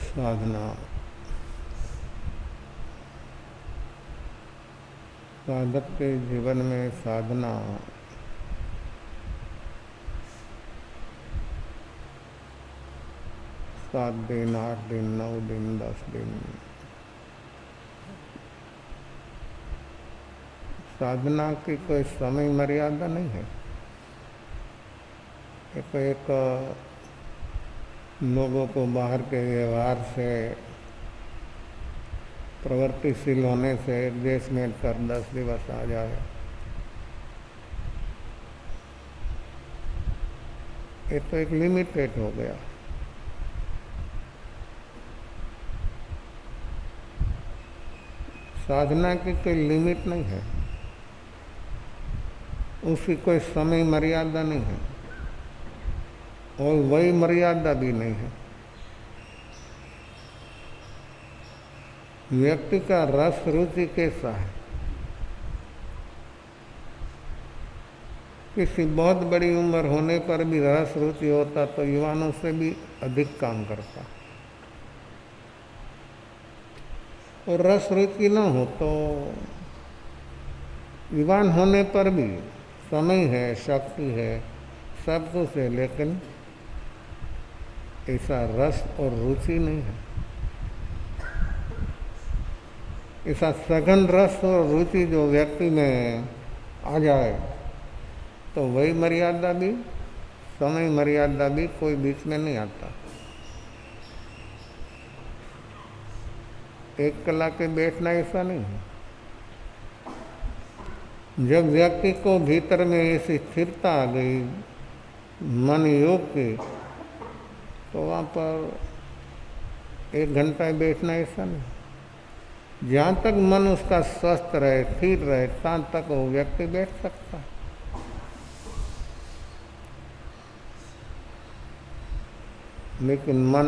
साधना, साधक के जीवन में साधना सात दिन, 8 दिन, 9 दिन, 10 दिन, साधना की कोई समय मर्यादा नहीं है। एक लोगों को बाहर के व्यवहार से, प्रवृत्तिशील होने से एक देश में कर 10 दिवस आ जाए, ये तो एक लिमिटेड हो गया। साधना की कोई लिमिट नहीं है, उसकी कोई समय मर्यादा नहीं है और वही मर्यादा भी नहीं है। व्यक्ति का रस रुचि कैसा है, किसी बहुत बड़ी उम्र होने पर भी रस रुचि होता तो युवानों से भी अधिक काम करता, और रस रुचि न हो तो युवान होने पर भी समय है, शक्ति है, सब कुछ है, लेकिन ऐसा रस और रुचि नहीं है। ऐसा सघन रस और रुचि जो व्यक्ति में आ जाए तो वही मर्यादा भी, समय मर्यादा भी कोई बीच में नहीं आता। एक कला के बैठना ऐसा नहीं है। जब व्यक्ति को भीतर में ऐसी स्थिरता आ गई मन योग की, तो वहाँ पर 1 घंटा बैठना ऐसा नहीं। जहाँ तक मन उसका स्वस्थ रहे, स्थिर रहे, तहाँ तक वो व्यक्ति बैठ सकता है। लेकिन मन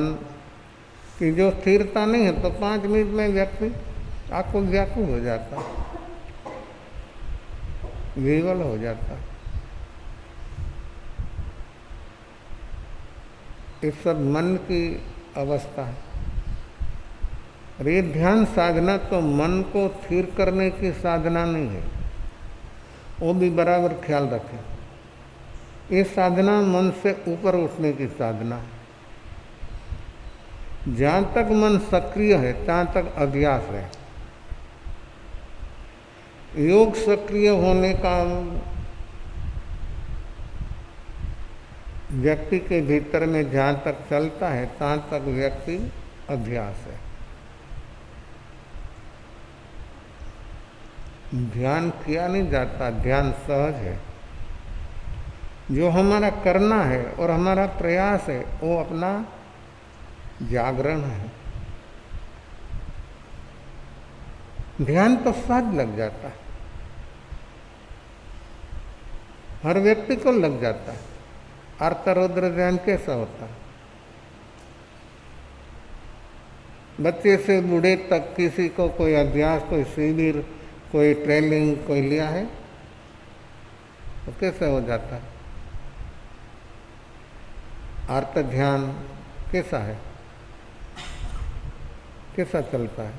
की जो स्थिरता नहीं है तो 5 मिनट में व्यक्ति आकुल व्याकुल हो जाता, विवल हो जाता। ये सब मन की अवस्था है। और ये ध्यान साधना तो मन को स्थिर करने की साधना नहीं है, वो भी बराबर ख्याल रखें। ये साधना मन से ऊपर उठने की साधना है। जहाँ तक मन सक्रिय है तहाँ तक अभ्यास है। योग सक्रिय होने का व्यक्ति के भीतर में जहाँ तक चलता है तहाँ तक व्यक्ति अभ्यास है। ध्यान किया नहीं जाता, ध्यान सहज है। जो हमारा करना है और हमारा प्रयास है वो अपना जागरण है। ध्यान तो सहज लग जाता है, हर व्यक्ति को लग जाता है। आर्तरौद्र ध्यान कैसा होता है? बच्चे से बूढ़े तक किसी को कोई अभ्यास, कोई शिविर, कोई ट्रेनिंग कोई लिया है तो कैसे हो जाता है? आर्त ध्यान कैसा है, कैसा चलता है?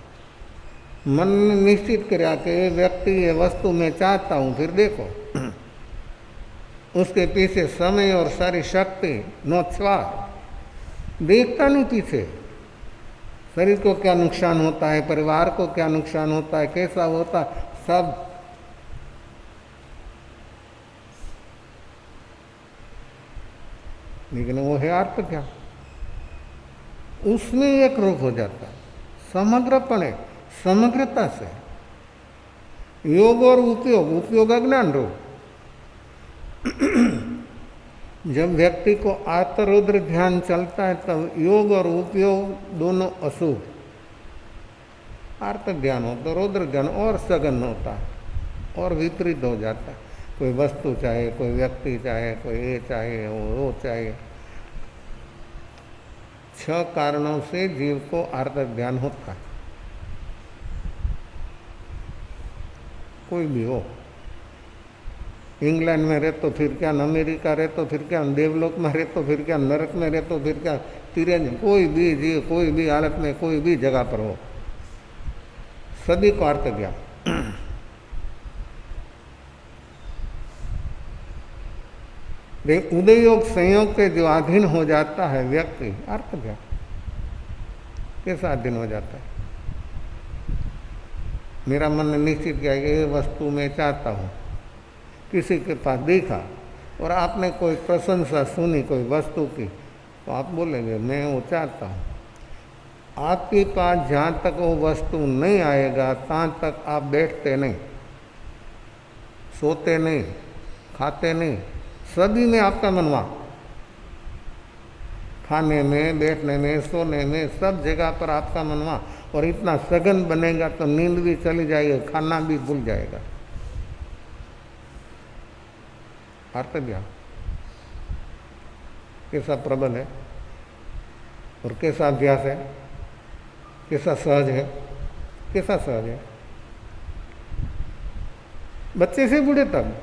मन ने निश्चित किया कि ये व्यक्ति, ये वस्तु मैं चाहता हूँ, फिर देखो उसके पीछे समय और सारी शक्ति नौछवार, देखता नहीं पीछे शरीर को क्या नुकसान होता है, परिवार को क्या नुकसान होता है, कैसा होता है, सब। लेकिन वो है अर्थ क्या, उसमें एक रूप हो जाता है, समग्रपण है, समग्रता से। योग और उपयोग, उपयोग अज्ञान रूप। जब व्यक्ति को आत्मरुद्र ध्यान चलता है तब योग और उपयोग दोनों अशुभ। आर्त ध्यान हो तो रुद्र ध्यान और सघन होता है और विपरीत हो जाता है। कोई वस्तु चाहे, कोई व्यक्ति चाहे, कोई ये चाहे, वो चाहे। 6 कारणों से जीव को आर्त ध्यान होता है, कोई भी हो। इंग्लैंड में रहे तो फिर क्या, अमेरिका रहे तो फिर क्या, देवलोक में रहे तो फिर क्या, नरक में रहे तो फिर क्या, तिरंज कोई भी जी, कोई भी हालत में कोई भी जगह पर हो, सभी को अर्थ ज्ञान। उदय योग संयोग के जो अधीन हो जाता है व्यक्ति, अर्थ ज्ञान कैसा अधीन हो जाता है? मेरा मन ने निश्चित किया कि ये वस्तु मैं चाहता हूँ, किसी के पास देखा और आपने कोई प्रशंसा सुनी कोई वस्तु की, तो आप बोलेंगे मैं वो चाहता हूँ। आपके पास जहाँ तक वो वस्तु नहीं आएगा तहाँ तक आप बैठते नहीं, सोते नहीं, खाते नहीं, सभी में आपका मनवा, खाने में, बैठने में, सोने में, सब जगह पर आपका मनवा। और इतना सघन बनेगा तो नींद भी चली जाएगी, खाना भी भूल जाएगा। अर्थ ज्ञान कैसा प्रबल है और कैसा अभ्यास है, कैसा सहज है, कैसा सहज है, बच्चे से बूढ़े तक।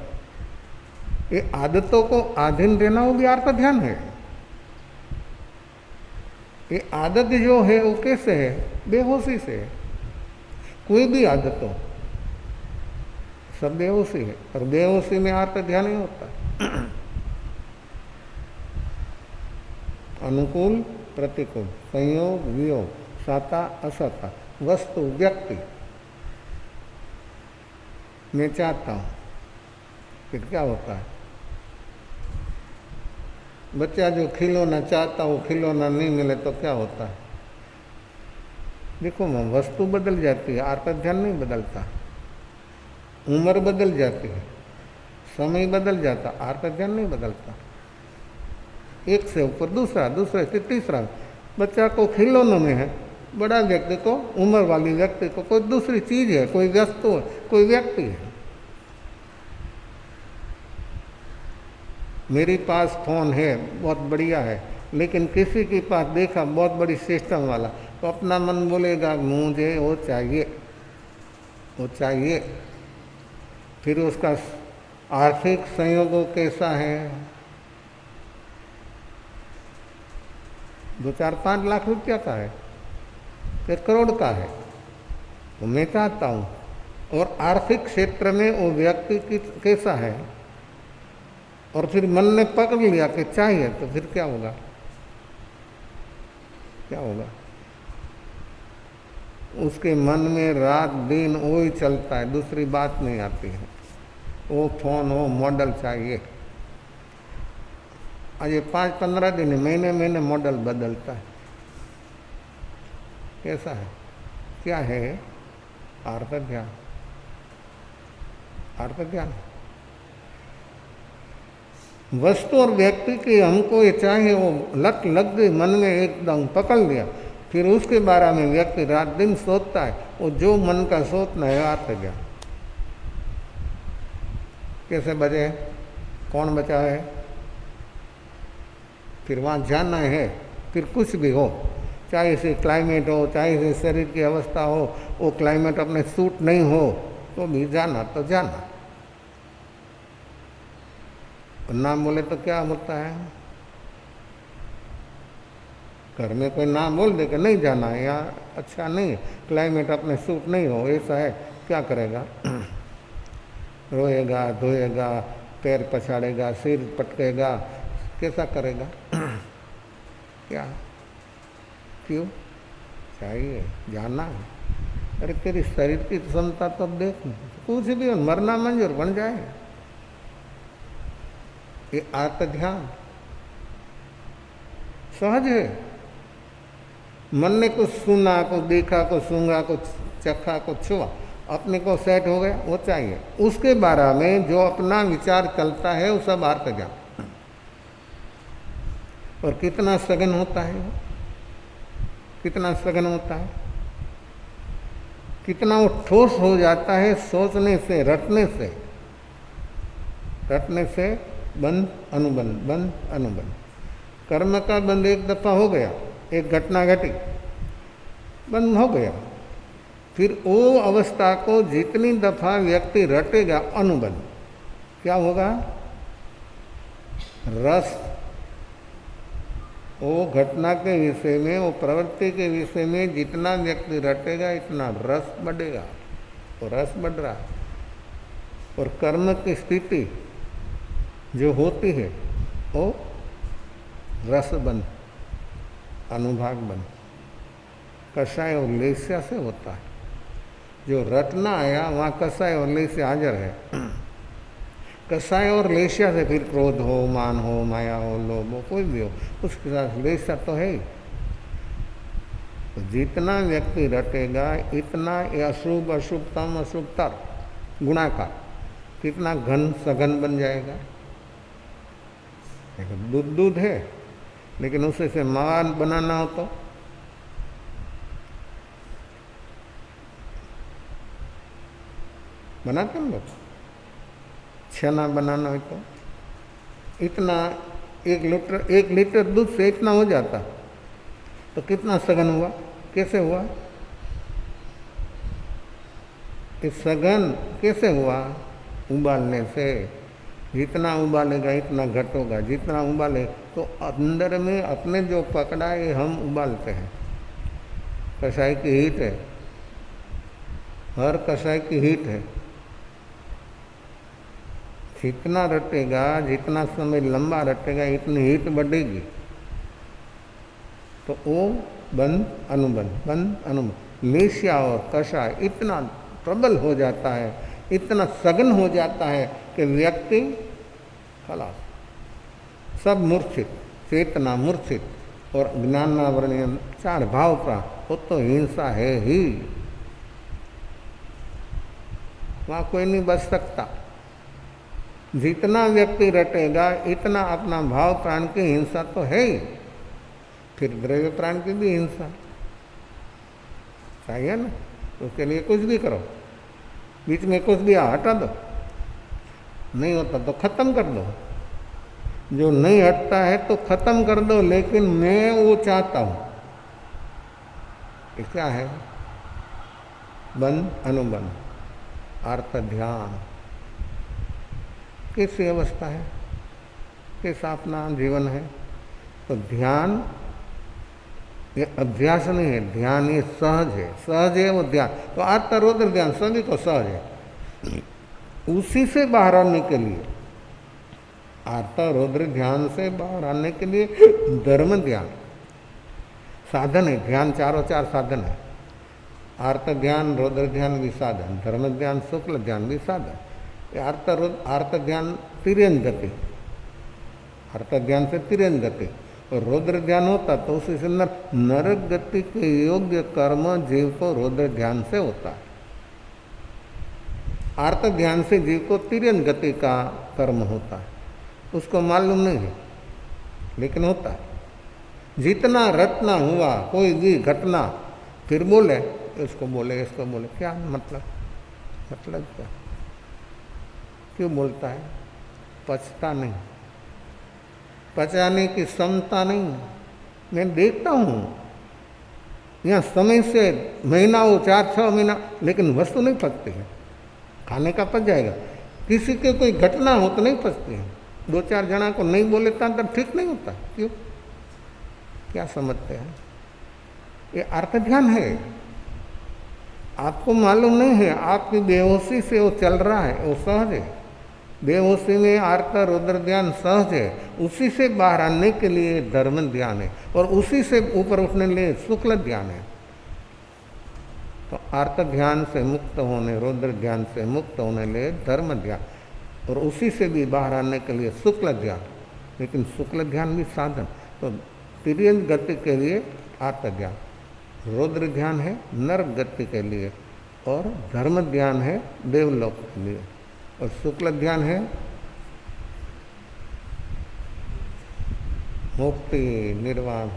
ये आदतों को अधीन रहना वो भी अर्थ ध्यान है। ये आदत जो है वो कैसे है? बेहोशी से है। कोई भी आदत हो, सब बेहोशी है, और बेहोशी में अर्थ ध्यान नहीं होता। अनुकूल प्रतिकूल, संयोग वियोग, साता असता, वस्तु व्यक्ति, मैं चाहता हूं, फिर क्या होता है? बच्चा जो खिलौना चाहता हो, खिलौना नहीं मिले तो क्या होता है? देखो वस्तु बदल जाती है, अर्थ ध्यान नहीं बदलता। उम्र बदल जाती है, समय बदल जाता, अर्थ ध्यान नहीं बदलता। एक से ऊपर दूसरा, दूसरे से तीसरा। बच्चा को खिलौनों में है, बड़ा व्यक्ति को, उम्र वाली व्यक्ति को कोई दूसरी चीज है, कोई वस्तु है, कोई व्यक्ति है। मेरे पास फोन है, बहुत बढ़िया है, लेकिन किसी के पास देखा बहुत बड़ी सिस्टम वाला, तो अपना मन बोलेगा मुझे वो चाहिए, वो चाहिए। फिर उसका आर्थिक संयोग कैसा है? 2-4-5 लाख रुपया का है, 1 करोड़ का है, तो मैं चाहता हूँ। और आर्थिक क्षेत्र में वो व्यक्ति कैसा है? और फिर मन ने पकड़ लिया कि चाहिए, तो फिर क्या होगा? क्या होगा? उसके मन में रात दिन वही चलता है, दूसरी बात नहीं आती है। वो फोन, वो मॉडल चाहिए। आज ये 5-15 दिन, महीने महीने मॉडल बदलता है। कैसा है? क्या है? अर्थ ज्ञान, अर्थ ज्ञान। वस्तु और व्यक्ति की हमको ये चाहिए, वो लत लग गई, मन में एकदम पकड़ लिया, फिर उसके बारे में व्यक्ति रात दिन सोचता है। वो जो मन का सोचना है अर्थ ज्ञान। कैसे बचे? कौन बचा है? फिर वहाँ जाना है, फिर कुछ भी हो, चाहे से क्लाइमेट हो, चाहे से शरीर की अवस्था हो, वो क्लाइमेट अपने सूट नहीं हो तो भी जाना तो जाना। नाम बोले तो क्या होता है? घर में कोई नाम बोल दे कि नहीं जाना है, या अच्छा नहीं, क्लाइमेट अपने सूट नहीं हो, ऐसा है, क्या करेगा? रोएगा, धोएगा, पैर पछाड़ेगा, सिर पटकेगा, कैसा करेगा? क्या? क्यों चाहिए? जाना है। अरे तेरी शरीर की क्षमता तो देख, कुछ भी हो, मरना मंजूर, बन जाए। ये आत्म ध्यान सहज है। मन ने कुछ सुना, कुछ देखा, कुछ सूंघा, कुछ चखा, कुछ छुआ, अपने को सेट हो गया, वो चाहिए। उसके बारे में जो अपना विचार चलता है वो सब आत्म ज्ञान। और कितना सघन होता है वो, कितना सघन होता है, कितना वो ठोस हो जाता है सोचने से, रटने से। रटने से बंध अनुबंध, बंध अनुबंध। कर्म का बंध एक दफा हो गया, एक घटना घटी, बंद हो गया। फिर वो अवस्था को जितनी दफा व्यक्ति रटेगा, अनुबंध, क्या होगा? रस वो घटना के विषय में, वो प्रवृत्ति के विषय में जितना व्यक्ति रटेगा इतना रस बढ़ेगा, तो रस बढ़ रहा है। और कर्म की स्थिति जो होती है वो रस बन, अनुभाग बन, कषाय और लेस्या से होता है। जो रटना आया वहाँ कषाय और लेस्या हाजिर है। कषाय और लेस्या से फिर क्रोध हो, मान हो, माया हो, लोभ हो, कोई भी हो, उसके साथ लेस्या तो है ही। तो जितना व्यक्ति रटेगा इतना ये अशुभ अशुभतम अशुभतर गुणाकार कितना घन सघन बन जाएगा। दूध दूध है, लेकिन उसे से मावा बनाना हो तो बनाते हैं लोग। छेना बनाना हो तो इतना 1 लीटर दूध से इतना हो जाता, तो कितना सघन हुआ, कैसे हुआ? ये सघन कैसे हुआ? उबालने से। जितना उबालेगा इतना घट होगा, जितना उबाले तो अंदर में अपने जो पकड़ा है हम उबालते हैं। कषाय की हीट है, हर कषाय की हीट है। जितना रटेगा, जितना समय लंबा रटेगा इतनी हीट बढ़ेगी, तो वो बंध अनुबंध, बंध अनुबंध, लेस्या और कषाय इतना प्रबल हो जाता है, इतना सघन हो जाता है कि व्यक्ति खलास, सब मूर्छित, चेतना मूर्छित और ज्ञानावरण 4 भाव का वो तो हिंसा है ही। वहाँ कोई नहीं बच सकता। जितना व्यक्ति रटेगा इतना अपना भाव प्राण की हिंसा तो है ही, फिर द्रव्य प्राण की भी हिंसा चाहिए ना। उसके लिए कुछ भी करो, बीच में कुछ भी हटा दो, नहीं होता तो खत्म कर दो। जो नहीं हटता है तो खत्म कर दो, लेकिन मैं वो चाहता हूं। ये क्या है? बंध अनुबंध, अर्थ ध्यान। कैसी अवस्था है, कैसा अपना जीवन है? तो ध्यान ये अभ्यास नहीं है, ध्यान ये सहज है, सहज है वो ध्यान। तो आत्मा रौद्र ध्यान सभी को सहज है। उसी से बाहर आने के लिए, आत्मा रौद्र ध्यान से बाहर आने के लिए धर्म ध्यान साधन है। ध्यान चारों 4 साधन है। आर्त ध्यान, रौद्र ध्यान भी साधन, धर्म ध्यान, शुक्ल ध्यान भी साधन। आर्त ध्यान तिर्यन गति, आर्त ध्यान से तिर्यन गति। और रौद्र ध्यान होता तो उसी से नरक गति के योग्य कर्म जीव को रौद्र ध्यान से होता है। आर्त ध्यान से जीव को तिर्यन गति का कर्म होता है, उसको मालूम नहीं है लेकिन होता है। जितना रटना हुआ कोई भी घटना, फिर बोले इसको बोले इसको बोले, क्या मतलब? मतलब क्या? क्यों बोलता है? पचता नहीं, पचाने की क्षमता नहीं। मैं देखता हूँ यहाँ समय से महीना हो, 4-6 महीना, लेकिन वस्तु नहीं पचती है। खाने का पच जाएगा, किसी के कोई घटना हो तो नहीं पचती है। 2-4 जना को नहीं बोले तो ठीक नहीं होता। क्यों? क्या समझते हैं? ये अर्थ ध्यान है। आपको मालूम नहीं है, आपकी बेहोशी से वो चल रहा है, वो सहज है। बेहोशी में आर्त रौद्र ध्यान सहज है। उसी से बाहर आने के लिए धर्म ध्यान है, और उसी से ऊपर उठने के लिए शुक्ल ध्यान है। तो आर्त ध्यान से मुक्त होने, रौद्र ध्यान से मुक्त होने के लिए धर्म ध्यान, और उसी से भी बाहर आने के लिए शुक्ल ध्यान। लेकिन शुक्ल ध्यान भी साधन। तो तिर्यन गति के लिए आर्त ध्यान, रौद्र ध्यान है नर गति के लिए, और धर्म ध्यान है देवलोक के लिए, और शुक्ल ध्यान है मुक्ति निर्वाण।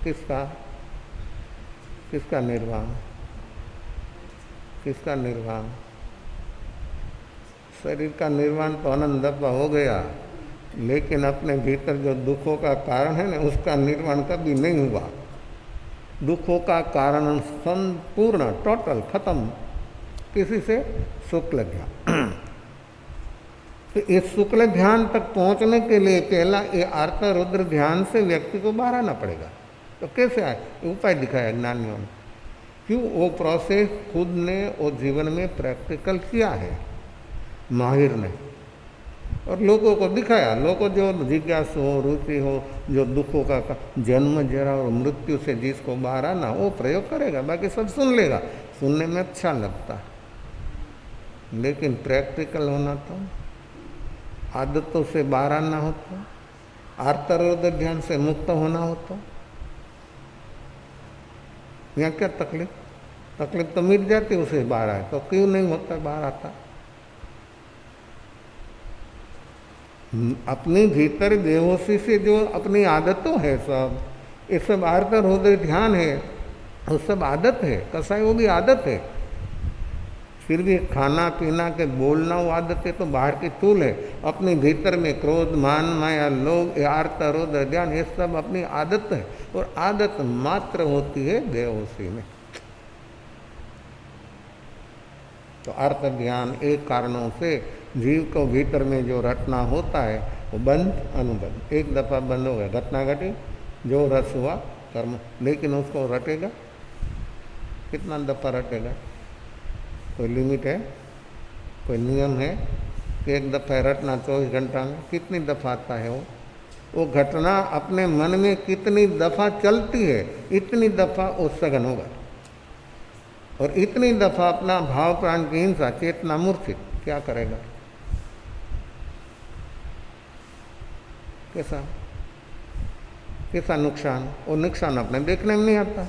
किसका? किसका निर्वाण? किसका निर्वाण? शरीर का निर्वाण तो आनंद हो गया, लेकिन अपने भीतर जो दुखों का कारण है ना, उसका निर्वाण कभी नहीं हुआ। दुखों का कारण संपूर्ण टोटल खत्म, किसी से? शुक्ल ध्यान। तो इस शुक्ल ध्यान तक पहुंचने के लिए पहला ये आर्त रुद्र ध्यान से व्यक्ति को बाहर आना पड़ेगा। तो कैसे आए, उपाय दिखाया ज्ञानियों ने। क्यों, वो प्रोसेस खुद ने वो जीवन में प्रैक्टिकल किया है माहिर ने, और लोगों को दिखाया। लोगों जो जिज्ञासु हो, रुचि हो, जो दुखों का जन्म जरा और मृत्यु से जिसको बाहर आना, वो प्रयोग करेगा, बाकी सब सुन लेगा। सुनने में अच्छा लगता, लेकिन प्रैक्टिकल होना तो, आदतों से बाहर आना हो तो, आर्तरोद ध्यान से मुक्त होना हो तो, यहाँ क्या तकलीफ, तकलीफ तो मिट जाती उसे बाहर आए तो, क्यों नहीं होता बाहर आता। अपने भीतर बेहोशी से जो अपनी आदतों है सब, ये सब आर्तरोद ध्यान है, वो सब आदत है। कसा है, वो भी आदत है। फिर भी खाना पीना के बोलना वो आदत है, तो बाहर की तूल है। अपने भीतर में क्रोध, मान, माया, लोभ, आर्तरोद ध्यान, ये सब अपनी आदत है, और आदत मात्र होती है बेहोशी में। तो अर्थ ध्यान एक कारणों से जीव को भीतर में जो रटना होता है वो बंद अनुबंध, एक दफा बंद हो गया, घटना घटी, जो रस हुआ कर्म, लेकिन उसको रटेगा कितना दफा रटेगा, कोई लिमिट है, कोई नियम है कि एक दफा रटना 24 घंटा में, कितनी दफा आता है वो घटना अपने मन में कितनी दफा चलती है, इतनी दफा वो सघन होगा। और इतनी दफा अपना भाव प्राण की हिंसा, चेतना मूर्छित, क्या करेगा, कैसा कैसा नुकसान, वो नुकसान अपने देखने में नहीं आता।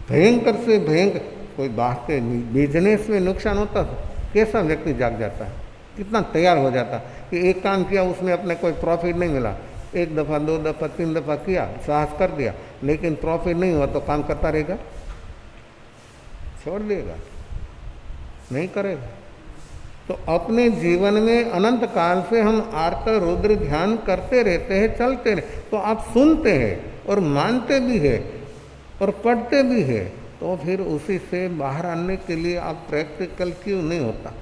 भयंकर से भयंकर कोई बात के बिजनेस में नुकसान होता था, कैसा व्यक्ति जाग जाता है, कितना तैयार हो जाता कि एक काम किया उसमें अपने कोई प्रॉफिट नहीं मिला, एक दफ़ा 2 दफ़ा 3 दफ़ा किया, साहस कर दिया, लेकिन प्रॉफिट नहीं हुआ तो काम करता रहेगा, छोड़ देगा, नहीं करेगा। तो अपने जीवन में अनंत काल से हम आर्त रुद्र ध्यान करते रहते हैं, चलते रहे, तो आप सुनते हैं और मानते भी है और पढ़ते भी है, तो फिर उसी से बाहर आने के लिए आप प्रैक्टिकल क्यों नहीं होता।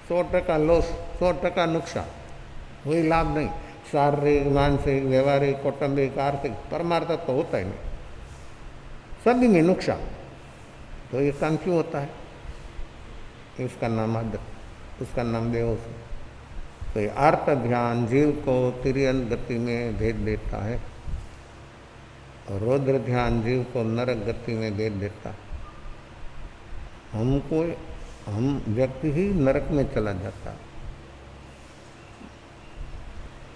100% लॉस, 100% नुकसान, वही लाभ नहीं। शारीरिक, मानसिक, व्यवहारिक, कौटुंबिक, आर्थिक, परमार्थ तो होता ही नहीं, सभी में नुकसान। तो ये काम क्यों होता है, उसका नाम आदत, उसका नाम बेहोशी। तो ये आर्त ध्यान जीव को तिर्यन गति में भेज देता है, और रौद्र ध्यान जीव को नरक गति में भेज देता है। हम व्यक्ति ही नरक में चला जाता है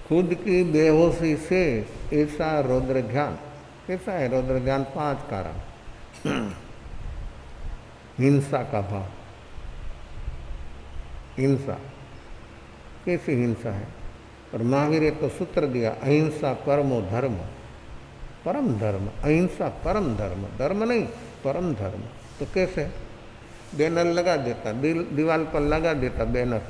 खुद की बेहोशी से। ऐसा रौद्र ध्यान कैसा है, रौद्र ध्यान 5 कारण। हिंसा का भाव, हिंसा कैसी हिंसा है, और महावीर ने तो सूत्र दिया, अहिंसा परमो धर्म, परम धर्म, अहिंसा परम धर्म, धर्म नहीं परम धर्म। तो कैसे, बैनर लगा देता, दीवार पर लगा देता बैनर,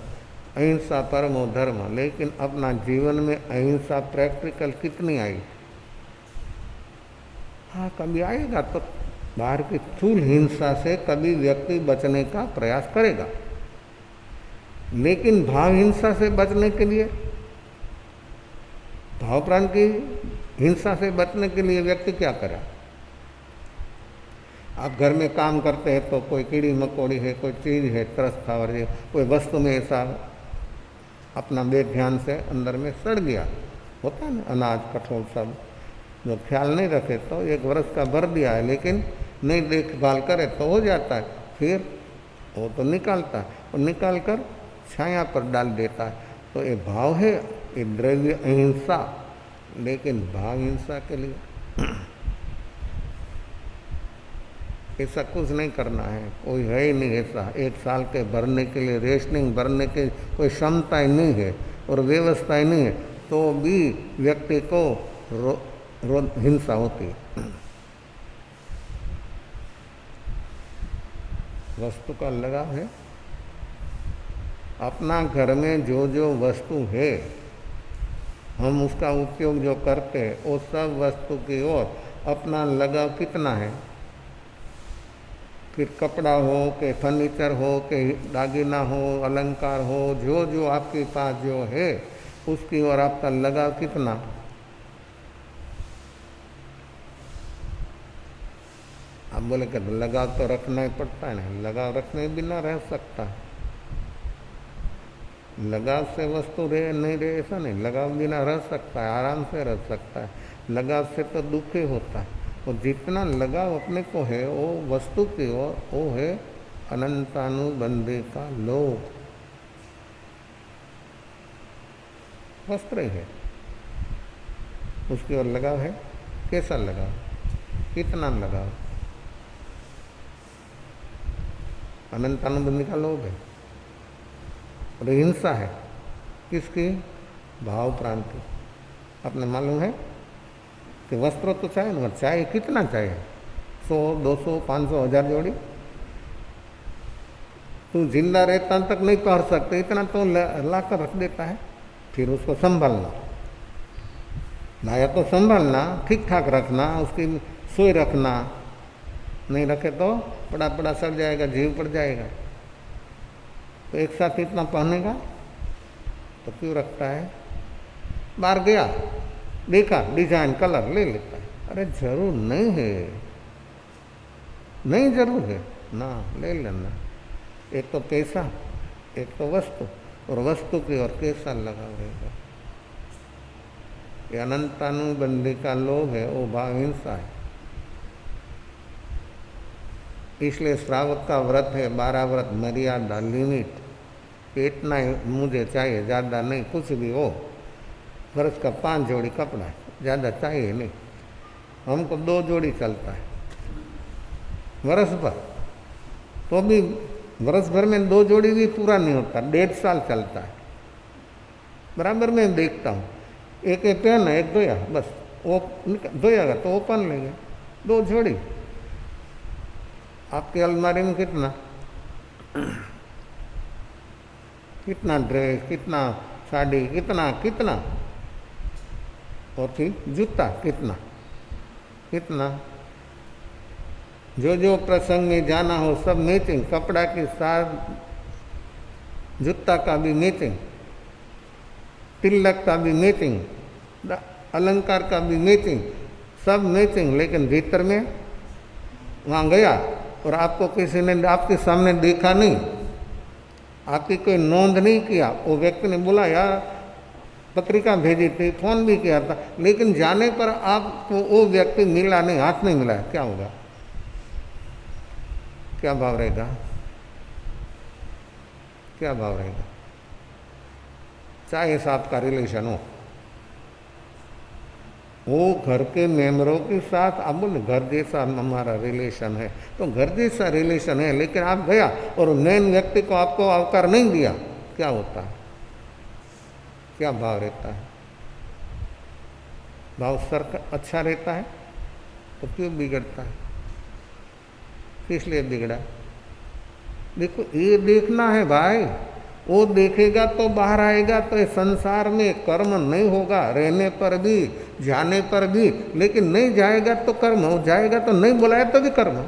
अहिंसा परमो धर्म, लेकिन अपना जीवन में अहिंसा प्रैक्टिकल कितनी आई। हाँ, कभी आएगा तो बाहर की स्थूल हिंसा से कभी व्यक्ति बचने का प्रयास करेगा, लेकिन भाव हिंसा से बचने के लिए, भाव प्राण की हिंसा से बचने के लिए व्यक्ति क्या करे। आप घर में काम करते हैं तो कोई कीड़ी मकोड़ी है, कोई चीज़ है, त्रस्त और कोई वस्तु में ऐसा अपना बेध्यान से अंदर में सड़ गया, होता है ना, अनाज कठोर सब, जो ख्याल नहीं रखे तो 1 वर्ष का भर दिया है, लेकिन नहीं देखभाल करे तो हो जाता है, फिर वो तो निकालता है, और निकाल कर छाया पर डाल देता है। तो ये भाव है, ये द्रव्य अहिंसा, लेकिन भाव हिंसा के लिए ऐसा कुछ नहीं करना है, कोई है ही नहीं ऐसा। 1 साल के भरने के लिए रेशनिंग भरने की कोई क्षमता ही नहीं है और व्यवस्था ही नहीं है, तो भी व्यक्ति को हिंसा होती है। वस्तु का लगाव है, अपना घर में जो जो वस्तु है हम उसका उपयोग जो करते हैं, वो सब वस्तु की ओर अपना लगाव कितना है, फिर कपड़ा हो कि फर्नीचर हो कि दागिना हो, अलंकार हो, जो जो आपके पास जो है उसकी ओर आपका लगाव कितना। आप बोले कि लगाव तो रखना ही पड़ता है ना, लगाव रखने बिना रह सकता है। लगाव से वस्तु रहे नहीं रहे ऐसा नहीं, लगाव बिना रह सकता है, आराम से रह सकता है। लगाव से तो दुख ही होता है। और जितना लगाव अपने को है वो वस्तु की ओर, वो है अनंतानुबंधी का लोभ। वस्त्र ही है, उसकी ओर लगाव है। कैसा लगाव, कितना लगाव? अनंतानुबंधी का लोभ है। और हिंसा है किसकी? भाव प्रांति। अपने मालूम है कि वस्त्र तो चाहिए ना, चाहिए कितना चाहिए? 100, 200, 500, 1000 जोड़ी। तू जिंदा रहता तक नहीं पहन सकते, इतना तो ला कर रख देता है। फिर उसको संभालना, लाया तो संभालना, ठीक ठाक रखना, उसकी सोई रखना। नहीं रखे तो पड़ा पड़ा सड़ जाएगा, जीव पड़ जाएगा। तो एक साथ इतना पहनेगा तो क्यों रखता है? बाहर गया, देखा डिजाइन कलर ले लेता है। अरे जरूर नहीं है, नहीं जरूर है ना, ले लेना। एक तो पैसा, एक तो वस्तु, और वस्तु की ओर कैसा लगा रहेगा। ये अनंतानुबंधी का लोभ है, वो भाव हिंसा है। इसलिए श्रावक का व्रत है 12 व्रत, मर्यादा, लिमिट। इतना ही मुझे चाहिए, ज़्यादा नहीं, कुछ भी हो। वर्ष का 5 जोड़ी कपड़ा है, ज़्यादा चाहिए नहीं। हमको 2 जोड़ी चलता है वर्ष भर, तो भी वर्ष भर में 2 जोड़ी भी पूरा नहीं होता, 1.5 साल चलता है। बराबर मैं देखता हूँ, एक पहना, एक धोया, बस वो धोएगा तो वो पहन लेंगे, 2 जोड़ी। आपकी अलमारी में कितना कितना ड्रेस, कितना साड़ी, कितना कितना, और फिर जूता कितना कितना। जो जो प्रसंग में जाना हो सब मैचिंग, कपड़ा के साथ जूता का भी मैचिंग, तिलक का भी मैचिंग, अलंकार का भी मैचिंग, सब मैचिंग। लेकिन भीतर में वहाँ गया और आपको किसी ने आपके सामने देखा नहीं, आपकी कोई नोंद नहीं किया, वो व्यक्ति ने बोला यार पत्रिका भेजी थी, फोन भी किया था, लेकिन जाने पर आपको वो व्यक्ति मिला नहीं, हाथ नहीं मिला, क्या होगा? क्या भाव रहेगा? क्या भाव रहेगा? चाहे साथ का रिलेशन हो, वो घर के मेंबरों के साथ, अब बोले घर जैसा हमारा रिलेशन है, तो घर जैसा रिलेशन है, लेकिन आप गया और मेन व्यक्ति को आपको अवकार नहीं दिया, क्या होता है? क्या भाव रहता है? भाव सर अच्छा रहता है तो क्यों बिगड़ता है? किस लिए बिगड़ा? देखो ये देखना है भाई, वो देखेगा तो बाहर आएगा। तो इस संसार में कर्म नहीं होगा, रहने पर भी, जाने पर भी, लेकिन नहीं जाएगा तो कर्म हो जाएगा, तो नहीं बुलाया तो भी कर्म।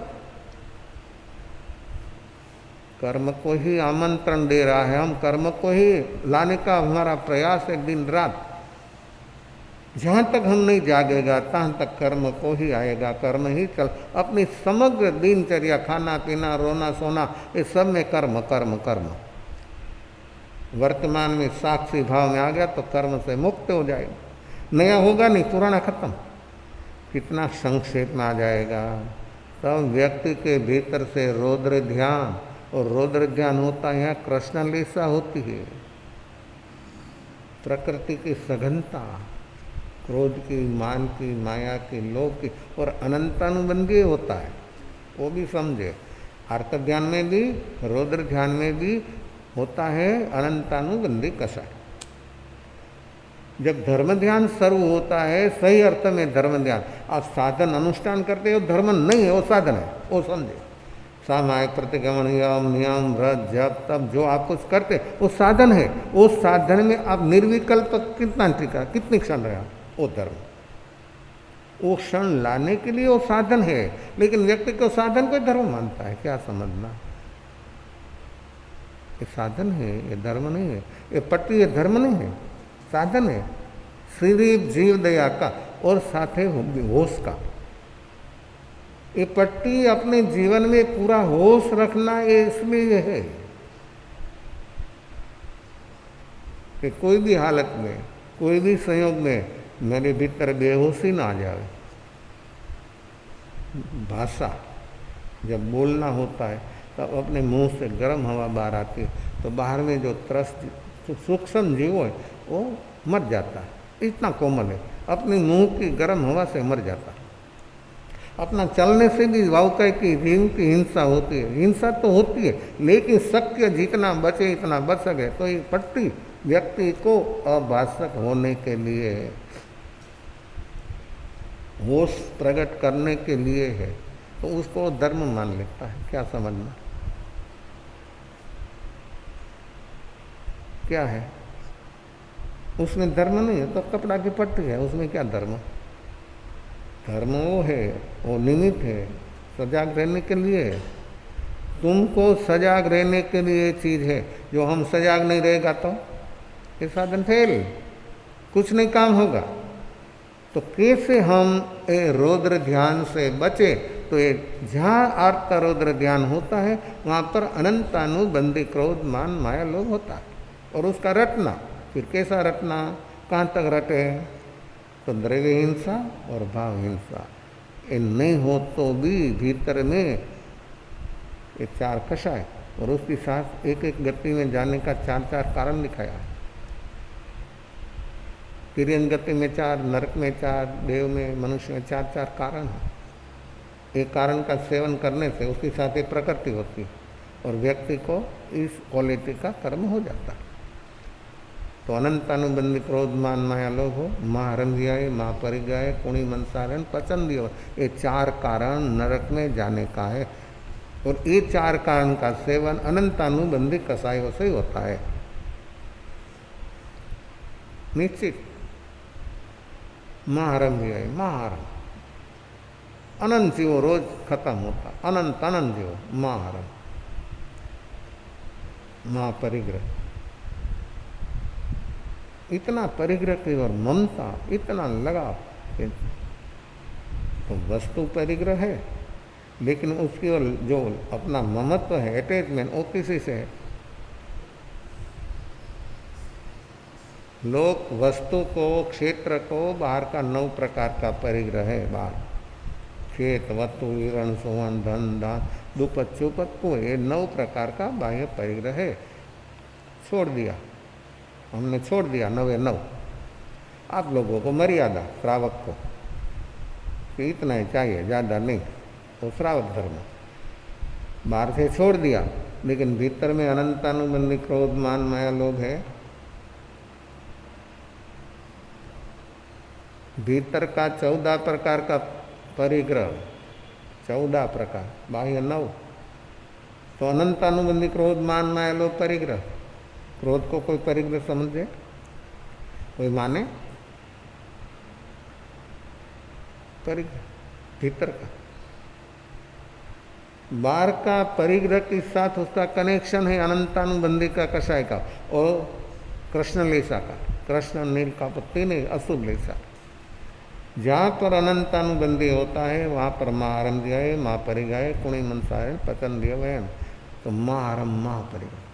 कर्म को ही आमंत्रण दे रहा है, हम कर्म को ही लाने का हमारा प्रयास है दिन रात। जहाँ तक हम नहीं जागेगा तहाँ तक कर्म को ही आएगा, कर्म ही चल। अपनी समग्र दिनचर्या, खाना पीना, रोना सोना, इस सब में कर्म कर्म कर्म। वर्तमान में साक्षी भाव में आ गया तो कर्म से मुक्त हो जाएगा। नया होगा नहीं, पुराना खत्म। कितना संक्षेप में आ जाएगा। तब व्यक्ति के भीतर से रौद्र ध्यान, और रौद्र ध्यान होता है यहाँ कृष्ण लीसा होती है, प्रकृति की सघनता, क्रोध की, मान की, माया की, लोभ की, और अनंतानुबंधी होता है। वो भी समझे, अर्थ ध्यान में भी, रौद्र ध्यान में भी होता है अनंतानुबंधी कषाय। जब धर्म ध्यान सर्व होता है, सही अर्थ में धर्म ध्यान, आप साधन अनुष्ठान करते हो, धर्म नहीं है, वो साधन है, वो समझे। सामायिक प्रतिगमन, यम नियम व्रत जप तब जो आप कुछ करते वो साधन है। वो साधन में आप निर्विकल्प कितना टिका, कितनी क्षण रहा, वो धर्म। वो क्षण लाने के लिए वो साधन है, लेकिन व्यक्ति को साधन कोई धर्म मानता है, क्या समझना। ये साधन है, ये धर्म नहीं है। ये पट्टी ये धर्म नहीं है, साधन है, सिर्फ जीव दया का और साथ है होश का। ये पट्टी अपने जीवन में पूरा होश रखना ये इसलिए है कि कोई भी हालत में, कोई भी संयोग में मेरे भीतर बेहोशी ना आ जाए। भाषा जब बोलना होता है तब अपने मुंह से गर्म हवा बाहर आती है, तो बाहर में जो त्रस्त सूक्ष्म जीव है वो मर जाता है। इतना कोमल है, अपने मुंह की गर्म हवा से मर जाता है। अपना चलने से भी वाउकाई की जीव की हिंसा होती है, हिंसा तो होती है, लेकिन शक्य जितना बचे इतना बच सके। तो ये पट्टी व्यक्ति को अभाषक होने के लिए, होश प्रकट करने के लिए है, तो उसको धर्म मान लेता है। क्या समझना, क्या है उसमें धर्म नहीं है तो कपड़ा की पट्टी है, उसमें क्या धर्म। धर्म वो है, वो निमित्त है, सजाग रहने के लिए है। तुमको सजाग रहने के लिए चीज है, जो हम सजाग नहीं रहेगा तो ये साधन फेल, कुछ नहीं काम होगा। तो कैसे हम रौद्र ध्यान से बचे, तो ये जहाँ आर्त रौद्र ध्यान होता है वहाँ पर अनंतानुबंधी क्रोध मान माया लोभ होता है। और उसका रटना, फिर कैसा रटना, कहाँ तक रटे, तो द्रव्य हिंसा और भाव हिंसा ये नहीं हो तो भी भीतर में ये चार कषाय और उसके साथ एक एक गति में जाने का चार चार कारण दिखाया है। तिर्यन गति में चार, नरक में चार, देव में, मनुष्य में चार चार कारण है। एक कारण का सेवन करने से उसके साथ एक प्रकृति होती है और व्यक्ति को इस क्वालिटी का कर्म हो जाता है। तो अनंतानुबंधी क्रोध मान माया लोभ हो, माँ हरंधियाय, माँ परिगाय, कुणी मनसारण, पचन हो, ये चार कारण नरक में जाने का है। और ये चार कारण का सेवन अनंतानुबंधी कसायों से ही होता है, निश्चित। महारंभियाय, महारम अनंत जीव रोज खत्म होता, अनंत अनंत जीव, महारम महापरिग्रह, इतना परिग्रह की और ममता, इतना लगाव। तो वस्तु परिग्रह है, लेकिन उसकी ओर जो अपना ममत्व है, अटैचमेंट, वो किसी से है। लोक वस्तु को, क्षेत्र को, बाहर का 9 प्रकार का परिग्रह है। बाहर खेत, वस्तु, ऋण, सुवन, धन, दान, दुपत, चुपत को, ये 9 प्रकार का बाह्य परिग्रह है। छोड़ दिया, हमने छोड़ दिया 9 आप लोगों को मर्यादा, श्रावक को कि इतना ही चाहिए, ज़्यादा नहीं, तो श्रावक धर्म बाहर से छोड़ दिया। लेकिन भीतर में अनंतानुबंधी क्रोध मान माया लोभ है। भीतर का 14 प्रकार का परिग्रह, 14 प्रकार, बाह्य 9, तो अनंतानुबंधी क्रोध मान माया लोभ परिग्रह। क्रोध को कोई परिग्रह समझे, कोई माने परिग्रह भीतर का। बाहर का परिग्रह के साथ उसका कनेक्शन है अनंतानुबंधी का कषाय का और कृष्ण लेसा का, कृष्ण नील का पत्ती नहीं, अशुभ लेसा। जहाँ पर अनंतानुबंधी होता है वहाँ पर माँ आरम्भ माँ परिगाय, कुणी मनसाय, पतन दिया वैन। तो माँ आरम्भ, माँ परिग्रह,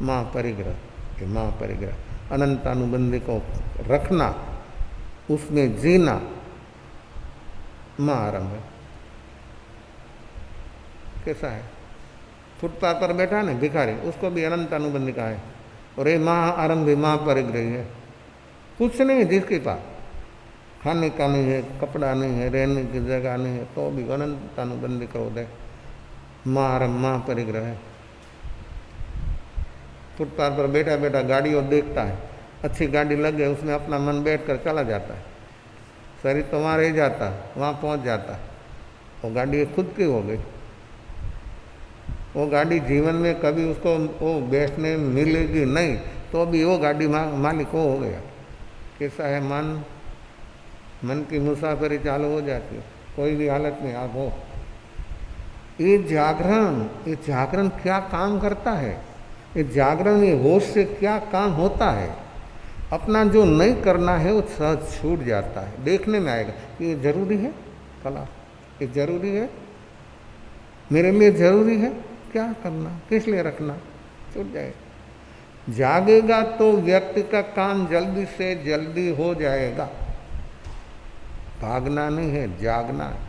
माँ परिग्रह, ये माँ परिग्रह, अनंतानुबंधी को रखना, उसमें जीना, माँ आरम्भ है। कैसा है, फुटपाथ पर बैठा ना भिखारी, उसको भी अनंतानुबंधी का है। और ये माँ आरम्भ, माँ परिग्रह है। कुछ नहीं है जिसके पास, खाने का नहीं है, कपड़ा नहीं है, रहने की जगह नहीं है, तो भी अनंतानुबंधी क्रोध है, माँ आरम्भ, माँ परिग्रह है। फुटपाथ पर बैठा बैठा गाड़ी और देखता है, अच्छी गाड़ी लग गई, उसमें अपना मन बैठ कर चला जाता है, शरीर तो वहाँ रह जाता, वहाँ पहुँच जाता, वो गाड़ी खुद की हो गई। वो गाड़ी जीवन में कभी उसको वो बैठने मिलेगी नहीं, तो भी वो गाड़ी मालिक वो हो गया। कैसा है मन, मन की मुसाफरी चालू हो जाती है, कोई भी हालत में आप हो। ये जागरण क्या काम करता है, ये जागरण, ये होश से क्या काम होता है। अपना जो नहीं करना है वो सहज छूट जाता है, देखने में आएगा कि ये जरूरी है, कला ये जरूरी है, मेरे लिए जरूरी है, क्या करना, किस लिए रखना, छूट जाएगा। जागेगा तो व्यक्ति का काम जल्दी से जल्दी हो जाएगा। भागना नहीं है, जागना है।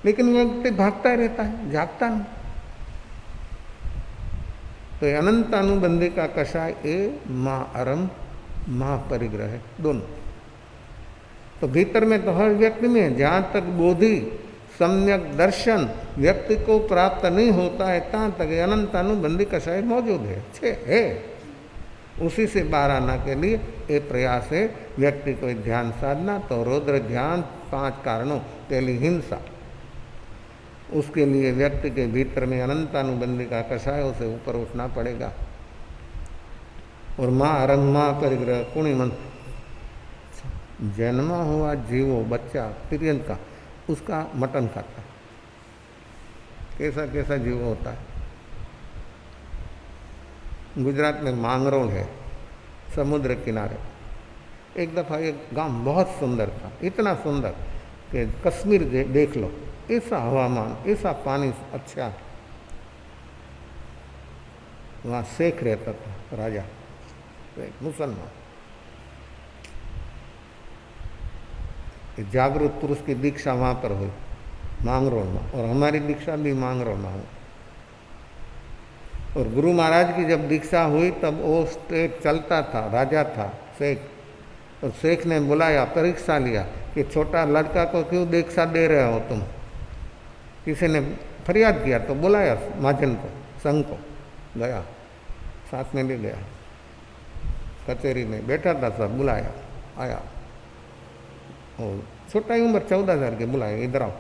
लेकिन व्यक्ति भागता रहता है, जागता नहीं। तो अनंत अनुबंधी का कषाय ये महाआरंभ महापरिग्रह है, दोनों। तो भीतर में तो हर व्यक्ति में है। जहाँ तक बोधि सम्यक दर्शन व्यक्ति को प्राप्त नहीं होता है, तहाँ तक अनंत अनुबंधी कषाय मौजूद है, है। उसी से बाहर आना के लिए ये प्रयास है व्यक्ति को ध्यान साधना। तो रौद्र ध्यान 5 कारणों, पहली हिंसा, उसके लिए व्यक्ति के भीतर में अनंत अनुबंधी का कषाय, उसे ऊपर उठना पड़ेगा। और माँ आरंभ महापरिग्रह कुणी मन, जन्मा हुआ जीवो बच्चा तिर्यंत का, उसका मटन खाता, कैसा कैसा जीव होता है। गुजरात में मांगरोल है, समुद्र किनारे। एक दफ़ा एक गांव बहुत सुंदर था, इतना सुंदर कि कश्मीर देख लो, ऐसा हवामान, ऐसा पानी अच्छा। वहाँ शेख रहता था, राजा, एक मुसलमान। जागृत पुरुष की दीक्षा वहाँ पर हुई, मांगरोल में, और हमारी दीक्षा भी मांगरोल में हुई। और गुरु महाराज की जब दीक्षा हुई तब वो स्टेट चलता था, राजा था शेख। और शेख ने बुलाया, परीक्षा लिया कि छोटा लड़का को क्यों दीक्षा दे रहे हो तुम। किसी ने फरियाद किया तो बुलाया महाजन को, संघ को, गया, साथ में भी गया, कचहरी में बैठा था, सब बुलाया, आया। और छोटा ही उम्र 14 साल के, बुलाया, इधर आओ।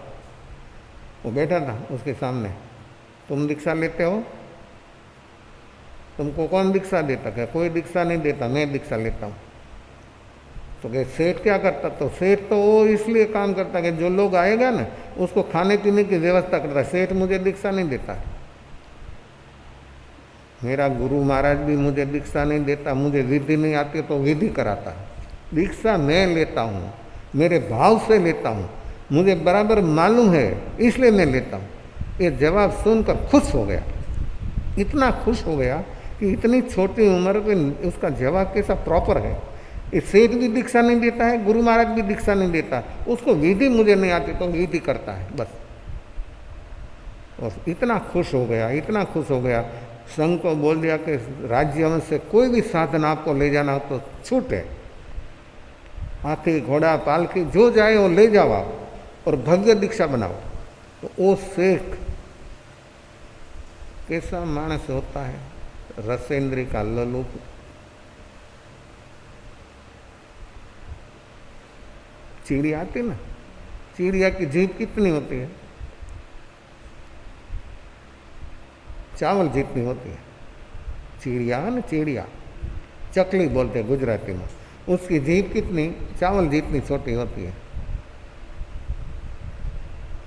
वो बैठा था उसके सामने, तुम दीक्षा लेते हो? तुमको कौन दीक्षा देता? क्या कोई दीक्षा नहीं देता, मैं दीक्षा लेता हूँ। तो क्या सेठ क्या करता? तो सेठ तो वो इसलिए काम करता कि जो लोग आएगा ना उसको खाने पीने की व्यवस्था करता। सेठ मुझे दीक्षा नहीं देता, मेरा गुरु महाराज भी मुझे दीक्षा नहीं देता, मुझे विधि नहीं आती तो विधि कराता है। दीक्षा मैं लेता हूँ, मेरे भाव से लेता हूँ, मुझे बराबर मालूम है, इसलिए मैं लेता हूँ। ये जवाब सुनकर खुश हो गया, इतना खुश हो गया कि इतनी छोटी उम्र में उसका जवाब कैसा प्रॉपर है। ये सेठ भी दीक्षा नहीं देता है, गुरु महाराज भी दीक्षा नहीं देता, उसको विधि मुझे नहीं आती तो विधि करता है, बस। और इतना खुश हो गया, इतना खुश हो गया, संघ को बोल दिया कि राज्य में से कोई भी साधन आपको ले जाना हो तो छूट है, हाथी घोड़ा पालकी जो जाए वो ले जाओ आप, और भव्य दीक्षा बनाओ। तो वो शेख कैसा मानस होता है, रसेंद्री का ललूप। चिड़िया आती ना, चिड़िया की जीभ कितनी होती है? चावल जितनी होती है। चिड़िया ना, चिड़िया, चकली बोलते हैं गुजराती में, उसकी जीभ कितनी? चावल जितनी छोटी होती है।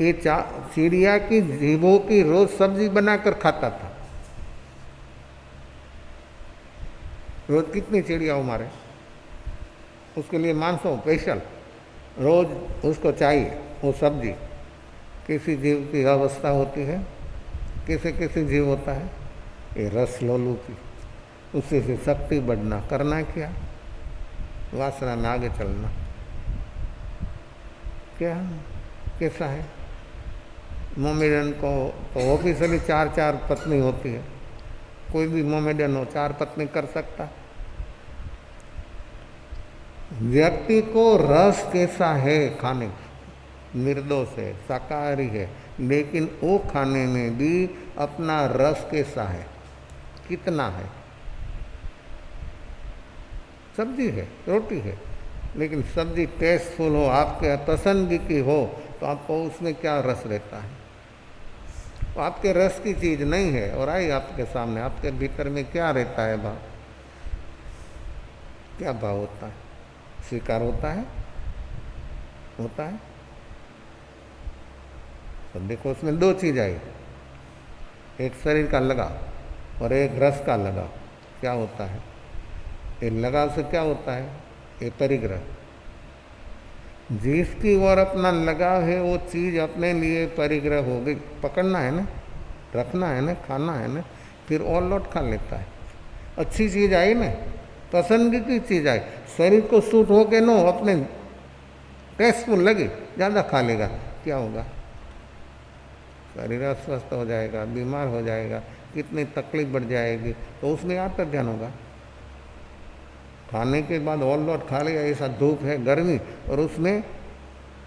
ये चिड़िया की जीभों की रोज सब्जी बनाकर खाता था। रोज कितनी चिड़िया मारे, उसके लिए मांसो स्पेशल रोज उसको चाहिए वो सब्जी। किसी जीव की अवस्था होती है, किसी किसी जीव होता है ये रस लोलू की, उससे से शक्ति बढ़ना, करना क्या? वासना में आगे चलना। क्या कैसा है? मोमेडियन को तो ऑफिशियली 4 पत्नी होती है, कोई भी मोमेडियन हो 4 पत्नी कर सकता। व्यक्ति को रस कैसा है खाने, निर्दोष है, शाकाहारी है, लेकिन वो खाने में भी अपना रस कैसा है, कितना है? सब्जी है, रोटी है, लेकिन सब्जी टेस्टफुल हो, आपके पसंद की हो, तो आपको उसमें क्या रस रहता है? तो आपके रस की चीज नहीं है, और आई आपके सामने, आपके भीतर में क्या रहता है भाव? क्या भाव होता है? स्वीकार होता है? होता है। तो देखो उसमें दो चीज आई, एक शरीर का लगाव और एक रस का लगाव। क्या होता है? ये लगाव से क्या होता है? ये परिग्रह। जिसकी ओर अपना लगाव है वो चीज अपने लिए परिग्रह हो गई। पकड़ना है ना, रखना है ना, खाना है ना, फिर और लौट खा लेता है। अच्छी चीज आई ना, पसंद की चीज आई, शरीर को सूट हो के नो अपने टेस्टफुल लगे, ज़्यादा खा लेगा, क्या होगा? शरीर अस्वस्थ हो जाएगा, बीमार हो जाएगा, कितनी तकलीफ बढ़ जाएगी। तो उसमें आपका ध्यान होगा। खाने के बाद और लौट खा लेगा, ऐसा धूप है, गर्मी, और उसमें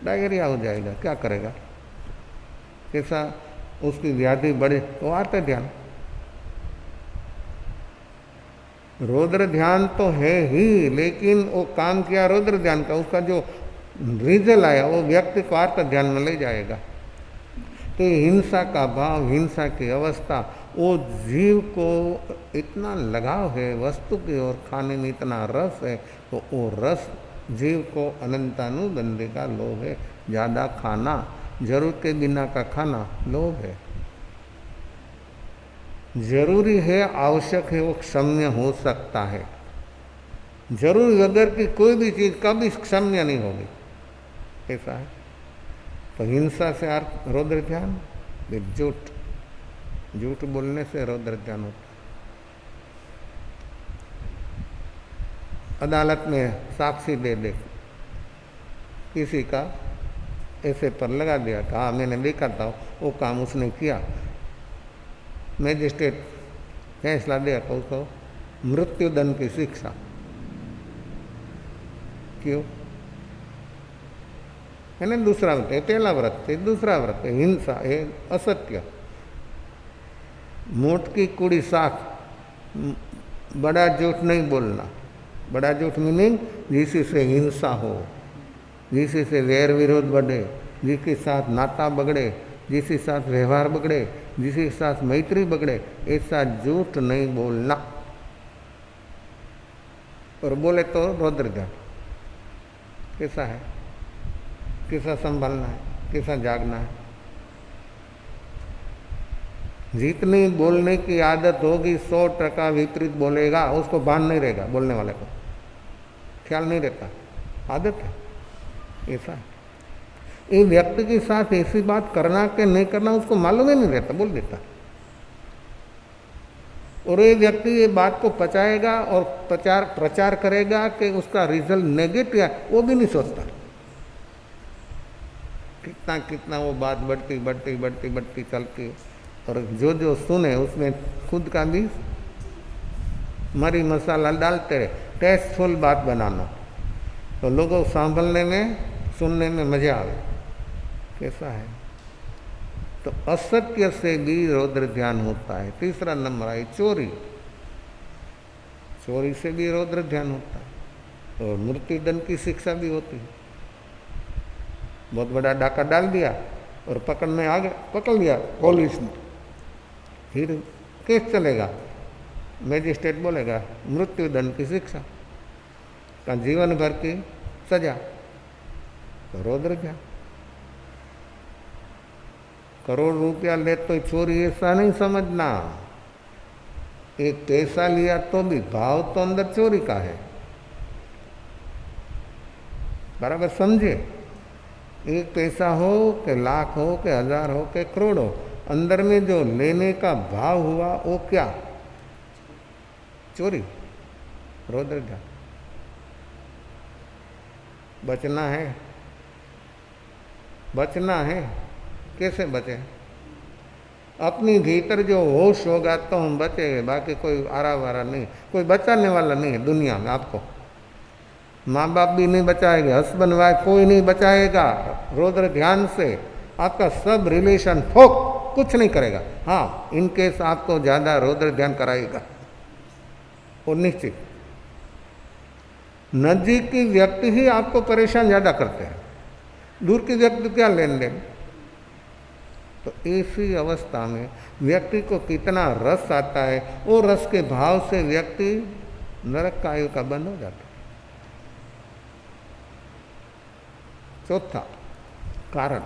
डायरिया हो जाएगा, क्या करेगा? कैसा उसकी व्याधि बढ़े, तो आता ध्यान। रौद्र ध्यान तो है ही, लेकिन वो काम किया रौद्र ध्यान का, उसका जो रिजल्ट आया वो व्यक्ति को आर्त ध्यान में ले जाएगा। तो हिंसा का भाव, हिंसा की अवस्था, वो जीव को इतना लगाव है वस्तु की ओर, खाने में इतना रस है, तो वो रस जीव को अनंतानुबंधी का लोभ है। ज़्यादा खाना, जरूरत के बिना का खाना लोभ है। जरूरी है, आवश्यक है, वो क्षम्य हो सकता है। जरूरी वगैर की कोई भी चीज़ कभी क्षम्य नहीं होगी, ऐसा है। तो हिंसा से अर्थ रौद्र ध्यान, झूठ बोलने से रौद्र ध्यान होता है। अदालत में साक्षी दे दे किसी का ऐसे पर लगा दिया था, हाँ मैंने देखा था वो काम उसने किया, मैजिस्ट्रेट फैसला दिया था उसको मृत्युदंड की शिक्षा। क्यों? है ना, दूसरा व्रत है, पहला व्रत है, दूसरा व्रत है, हिंसा है, असत्य, मोट की कुड़ी साख, बड़ा झूठ नहीं बोलना। बड़ा झूठ मीनिंग जिससे हिंसा हो, जिससे वैर विरोध बढ़े, जिसके साथ नाता बगड़े, जिसके साथ व्यवहार बगड़े, जिसके साथ मैत्री बगड़े, ऐसा झूठ नहीं बोलना। और बोले तो रौद्र ध्यान। कैसा है? कैसा संभालना है, कैसा जागना है? जितनी बोलने की आदत होगी 100% विपरीत बोलेगा, उसको भान नहीं रहेगा, बोलने वाले को ख्याल नहीं रहता, आदत है, ऐसा है। ये व्यक्ति के साथ ऐसी बात करना कि नहीं करना उसको मालूम ही नहीं रहता, बोल देता। और ये व्यक्ति ये बात को पचाएगा और प्रचार करेगा कि उसका रिजल्ट नेगेटिव है, वो भी नहीं सोचता। कितना कितना वो बात बढ़ती चलती है, और जो सुने उसमें खुद का भी मरी मसाला डालते रहे, टेस्टफुल बात बनाना, तो लोगों को संभलने में, सुनने में मजा आवे। कैसा है? तो असत्य से भी रौद्र ध्यान होता है। तीसरा नंबर आई चोरी, चोरी से भी रौद्र ध्यान होता है, और मृत्युदंड की शिक्षा भी होती है। बहुत बड़ा डाका डाल दिया और पकड़ने आ गए, पकड़ लिया पुलिस ने, फिर केस चलेगा, मैजिस्ट्रेट बोलेगा मृत्युदंड की शिक्षा का, जीवन भर की सजा। तो रौद्र ध्यान। करोड़ रुपया ले तो चोरी, ऐसा नहीं समझना। एक पैसा लिया तो भी भाव तो अंदर चोरी का है, बराबर समझे? एक पैसा हो कि लाख हो कि हजार हो कि करोड़ हो, अंदर में जो लेने का भाव हुआ वो क्या? चोरी, रौद्र ध्यान। बचना है, बचना है, कैसे बचे? अपनी भीतर जो होश होगा तो हम बचेंगे, बाकी कोई आरा वारा नहीं, कोई बचाने वाला नहीं है दुनिया में। आपको माँ बाप भी नहीं बचाएंगे, हस्बैंड वाइफ कोई नहीं बचाएगा। रौद्र ध्यान से आपका सब रिलेशन ठोक कुछ नहीं करेगा। हाँ, इनकेस आपको ज़्यादा रौद्र ध्यान कराएगा वो निश्चित। नजीक की व्यक्ति ही आपको परेशान ज़्यादा करते हैं, दूर के व्यक्ति क्या लेन देन। तो ऐसी अवस्था में व्यक्ति को कितना रस आता है, वो रस के भाव से व्यक्ति नरक का आयु का बंद हो जाता है। चौथा कारण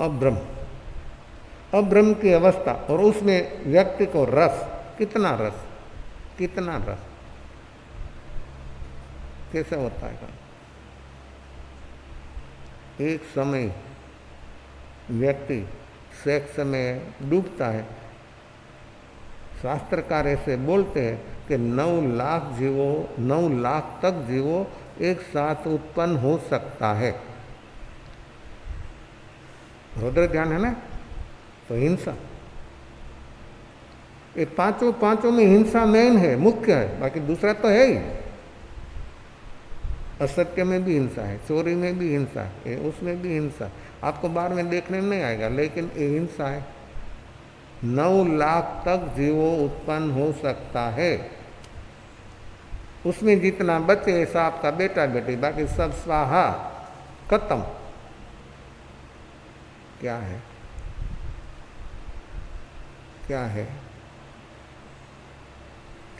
अब्रह्म, अब्रह्म की अवस्था, और उसमें व्यक्ति को रस, कितना रस, कितना रस, कैसे होता है? एक समय व्यक्ति सेक्स में डूबता है। शास्त्रकार ऐसे बोलते हैं कि 9 लाख जीवों, 9 लाख तक जीवों एक साथ उत्पन्न हो सकता है। रुद्र ध्यान है ना, तो हिंसा, ये पांचों में हिंसा मेन है, मुख्य है, बाकी दूसरा तो है ही। असत्य में भी हिंसा है, चोरी में भी हिंसा है, उसमें भी हिंसा, आपको बाहर में देखने में नहीं आएगा, लेकिन ये हिंसा है। 9 लाख तक जीवो उत्पन्न हो सकता है। उसमें जितना बचे ऐसा आपका बेटा बेटी, बाकी सब स्वाहा, खत्म। क्या है, क्या है?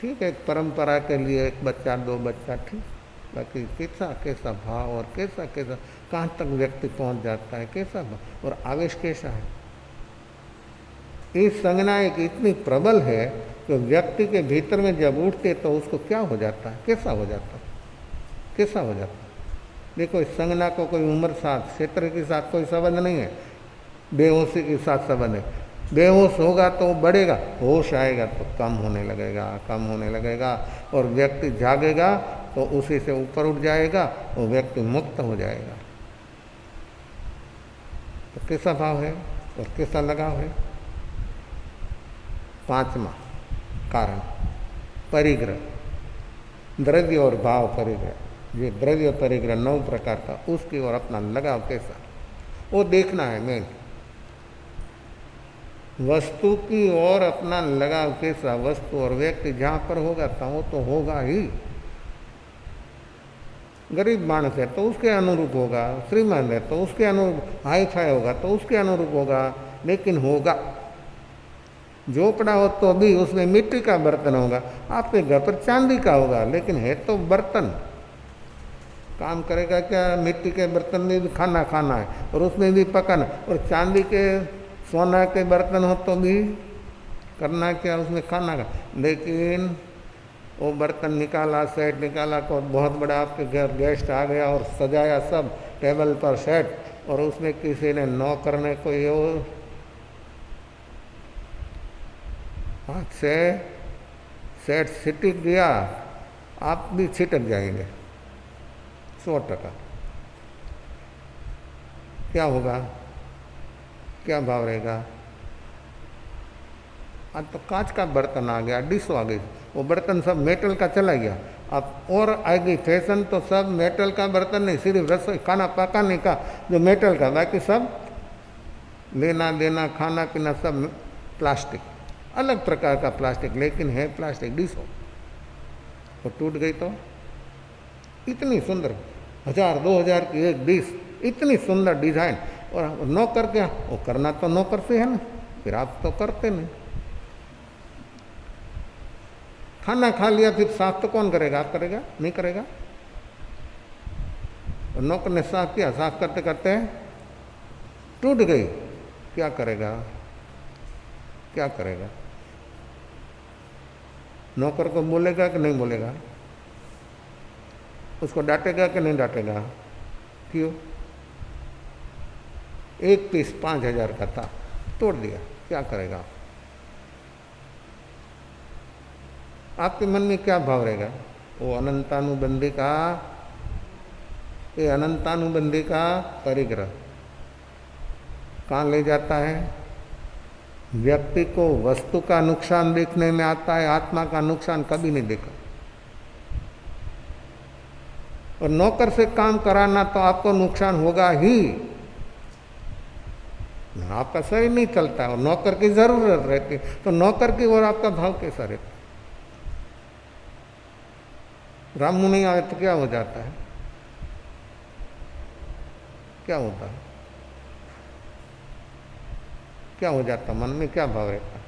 ठीक है, परंपरा के लिए 1 बच्चा 2 बच्चा, ठीक, बाकी कैसा कैसा भाव और कैसा कैसा कहाँ तक व्यक्ति पहुंच जाता है, कैसा भाव और आवेश कैसा है। इस संज्ञा एक इतनी प्रबल है कि व्यक्ति के भीतर में जब उठते तो उसको क्या हो जाता है, कैसा हो जाता है, कैसा हो जाता है। देखो, इस संज्ञा को कोई उम्र साथ, क्षेत्र के साथ कोई संबंध नहीं है, बेहोशी के साथ संबंध है। बेहोश होगा तो बढ़ेगा, होश आएगा तो कम होने लगेगा, कम होने लगेगा, और व्यक्ति जागेगा तो उसी से ऊपर उठ जाएगा, वो व्यक्ति मुक्त हो जाएगा। तो कैसा भाव है और कैसा लगाव है? 5वां कारण परिग्रह, द्रव्य और भाव परिग्रह। ये द्रव्य परिग्रह 9 प्रकार का, उसकी ओर अपना लगाव कैसा, वो देखना है। मेन वस्तु की ओर अपना लगाव कैसा, वस्तु और व्यक्ति जहाँ पर होगा तो वो तो होगा ही। गरीब मानस है तो उसके अनुरूप होगा, श्रीमान है तो उसके अनुरूप, हाई फाई होगा तो उसके अनुरूप होगा, लेकिन होगा। झोपड़ा हो तो भी उसमें मिट्टी का बर्तन होगा, आपके घर पर चांदी का होगा, लेकिन है तो बर्तन। काम करेगा क्या? मिट्टी के बर्तन में भी खाना खाना है और उसमें भी पकाना, और चांदी के सोना के बर्तन हो तो भी करना क्या, उसमें खाना का। लेकिन वो बर्तन निकाला, सेट निकाला, को बहुत बड़ा आपके घर गेस्ट आ गया और सजाया सब टेबल पर सेट, और उसमें किसी ने नौकर ने कोई वो हाथ से सेट छिटक दिया, आप भी छिटक जाएंगे 100%। क्या होगा, क्या भाव रहेगा? आज तो कांच का बर्तन आ गया, डिश आ गई, वो बर्तन सब मेटल का चला गया। अब और आएगी फैशन तो सब मेटल का बर्तन नहीं, सिर्फ रसोई खाना पकाने का जो मेटल का, बाकी सब लेना देना खाना पीना सब प्लास्टिक, अलग प्रकार का प्लास्टिक, लेकिन है प्लास्टिक। डिश हो वो टूट गई तो इतनी सुंदर 1000-2000 की एक डिश, इतनी सुंदर डिजाइन, और नौकर क्या, वो करना तो नौकर से है ना, फिर आप तो करते नहीं। खाना खा लिया फिर साफ तो कौन करेगा? आप करेगा? नहीं करेगा। और नौकर ने साफ किया, साफ करते करते टूट गई, क्या करेगा? क्या करेगा? नौकर को बोलेगा कि नहीं बोलेगा? उसको डांटेगा कि नहीं डांटेगा? क्यों? एक पीस 5000 का था, तोड़ दिया, क्या करेगा? आपके मन में क्या भाव रहेगा? वो अनंतानुबंधी का, ये अनंतानुबंधी का परिग्रह कहाँ ले जाता है? व्यक्ति को वस्तु का नुकसान देखने में आता है, आत्मा का नुकसान कभी नहीं देखा। और नौकर से काम कराना तो आपको नुकसान होगा ही, आपका शरीर नहीं चलता और नौकर की जरूरत रहती है, तो नौकर की ओर आपका भाव कैसा रहता है? रामू नहीं आए तो क्या हो जाता है? क्या होता है? क्या हो जाता? मन में क्या भाव रहता?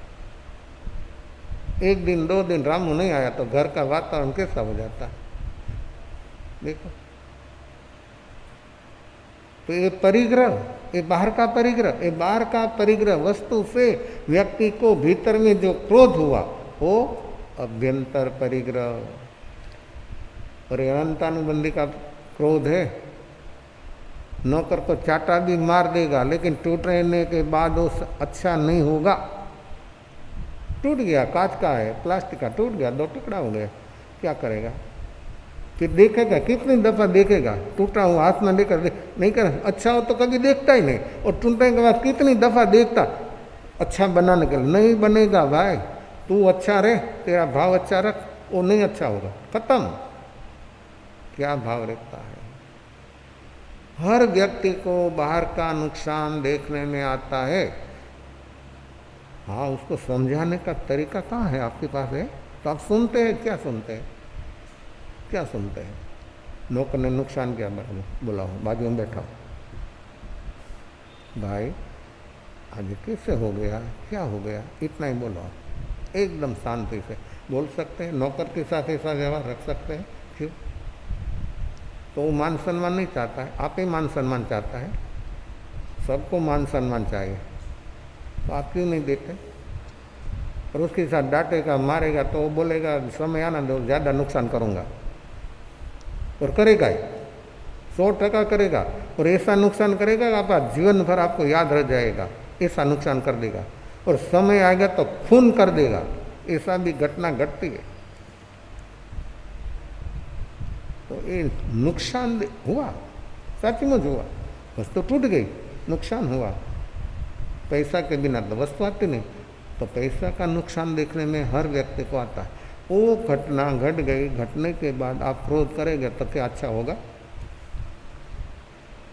1 दिन 2 दिन रामू नहीं आया तो घर का वातावरण कैसा हो जाता है? देखो, तो ये परिग्रह, ये बाहर का परिग्रह, ये बाहर का परिग्रह वस्तु से व्यक्ति को भीतर में जो क्रोध हुआ वो अभ्यंतर परिग्रह। और अनंतानुबंधी का क्रोध है, नौकर को चाटा भी मार देगा लेकिन टूटने के बाद वो अच्छा नहीं होगा। टूट गया, कांच का है, प्लास्टिक का, टूट गया, 2 टुकड़ा हो गया, क्या करेगा? फिर देखेगा, कितनी दफा देखेगा? टूटा हुआ हाथ में लेकर नहीं कर, अच्छा हो तो कभी देखता ही नहीं, और टूटने के बाद कितनी दफा देखता अच्छा बनाने के लिए, नहीं बनेगा भाई। तू अच्छा रहे, तेरा भाव अच्छा रख, वो नहीं अच्छा होगा, खत्म। क्या भाव रखता है? हर व्यक्ति को बाहर का नुकसान देखने में आता है। हाँ, उसको समझाने का तरीका कहाँ है? आपके पास है तो आप सुनते हैं। क्या सुनते हैं? क्या सुनते हैं? नौकर ने नुकसान किया, बुलाओ, बाजू में बैठा, भाई आज कैसे हो गया, क्या हो गया, इतना ही बोलो। आप एकदम शांति से बोल सकते हैं। नौकर के साथ ऐसा व्यवहार रख सकते हैं। क्यों? तो वो मान सम्मान नहीं चाहता है, आप ही मान सम्मान चाहता है। सबको मान सम्मान चाहिए, तो आप क्यों नहीं देते? और उसके साथ डांटेगा, मारेगा तो वो बोलेगा समय आना दो, ज़्यादा नुकसान करूँगा, और करेगा ही, 100% करेगा। और ऐसा नुकसान करेगा कि आपका जीवन भर आपको याद रह जाएगा। ऐसा नुकसान कर देगा, और समय आएगा तो खून कर देगा। ऐसा भी घटना घटती है। तो ये नुकसान हुआ, सचमुच हुआ, वस्तु टूट गई, नुकसान हुआ। पैसा के बिना तो वस्तु आती नहीं, तो पैसा का नुकसान देखने में हर व्यक्ति को आता है। वो घटना घट गई, घटने के बाद आप क्रोध करेंगे तो क्या अच्छा होगा?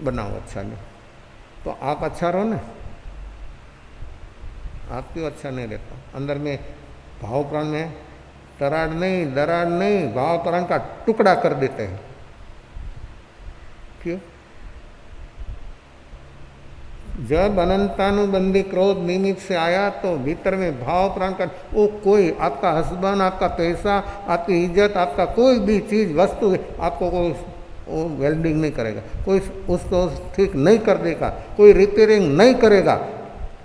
बनाओ अच्छा नहीं, तो आप अच्छा रहो ना। आप क्यों अच्छा नहीं रहता? अंदर में भाव प्राण में तराड़ नहीं, दराड़ नहीं, भाव प्राण का टुकड़ा कर देते हैं। क्यों? जब अनंतानुबंधी क्रोध निमित्त से आया तो भीतर में भाव प्राण का वो कोई आपका हस्बैंड, आपका पैसा, आपकी इज्जत, आपका कोई भी चीज वस्तु आपको कोई वो वेल्डिंग नहीं करेगा, कोई उसको ठीक नहीं कर देगा, कोई रिपेयरिंग नहीं करेगा।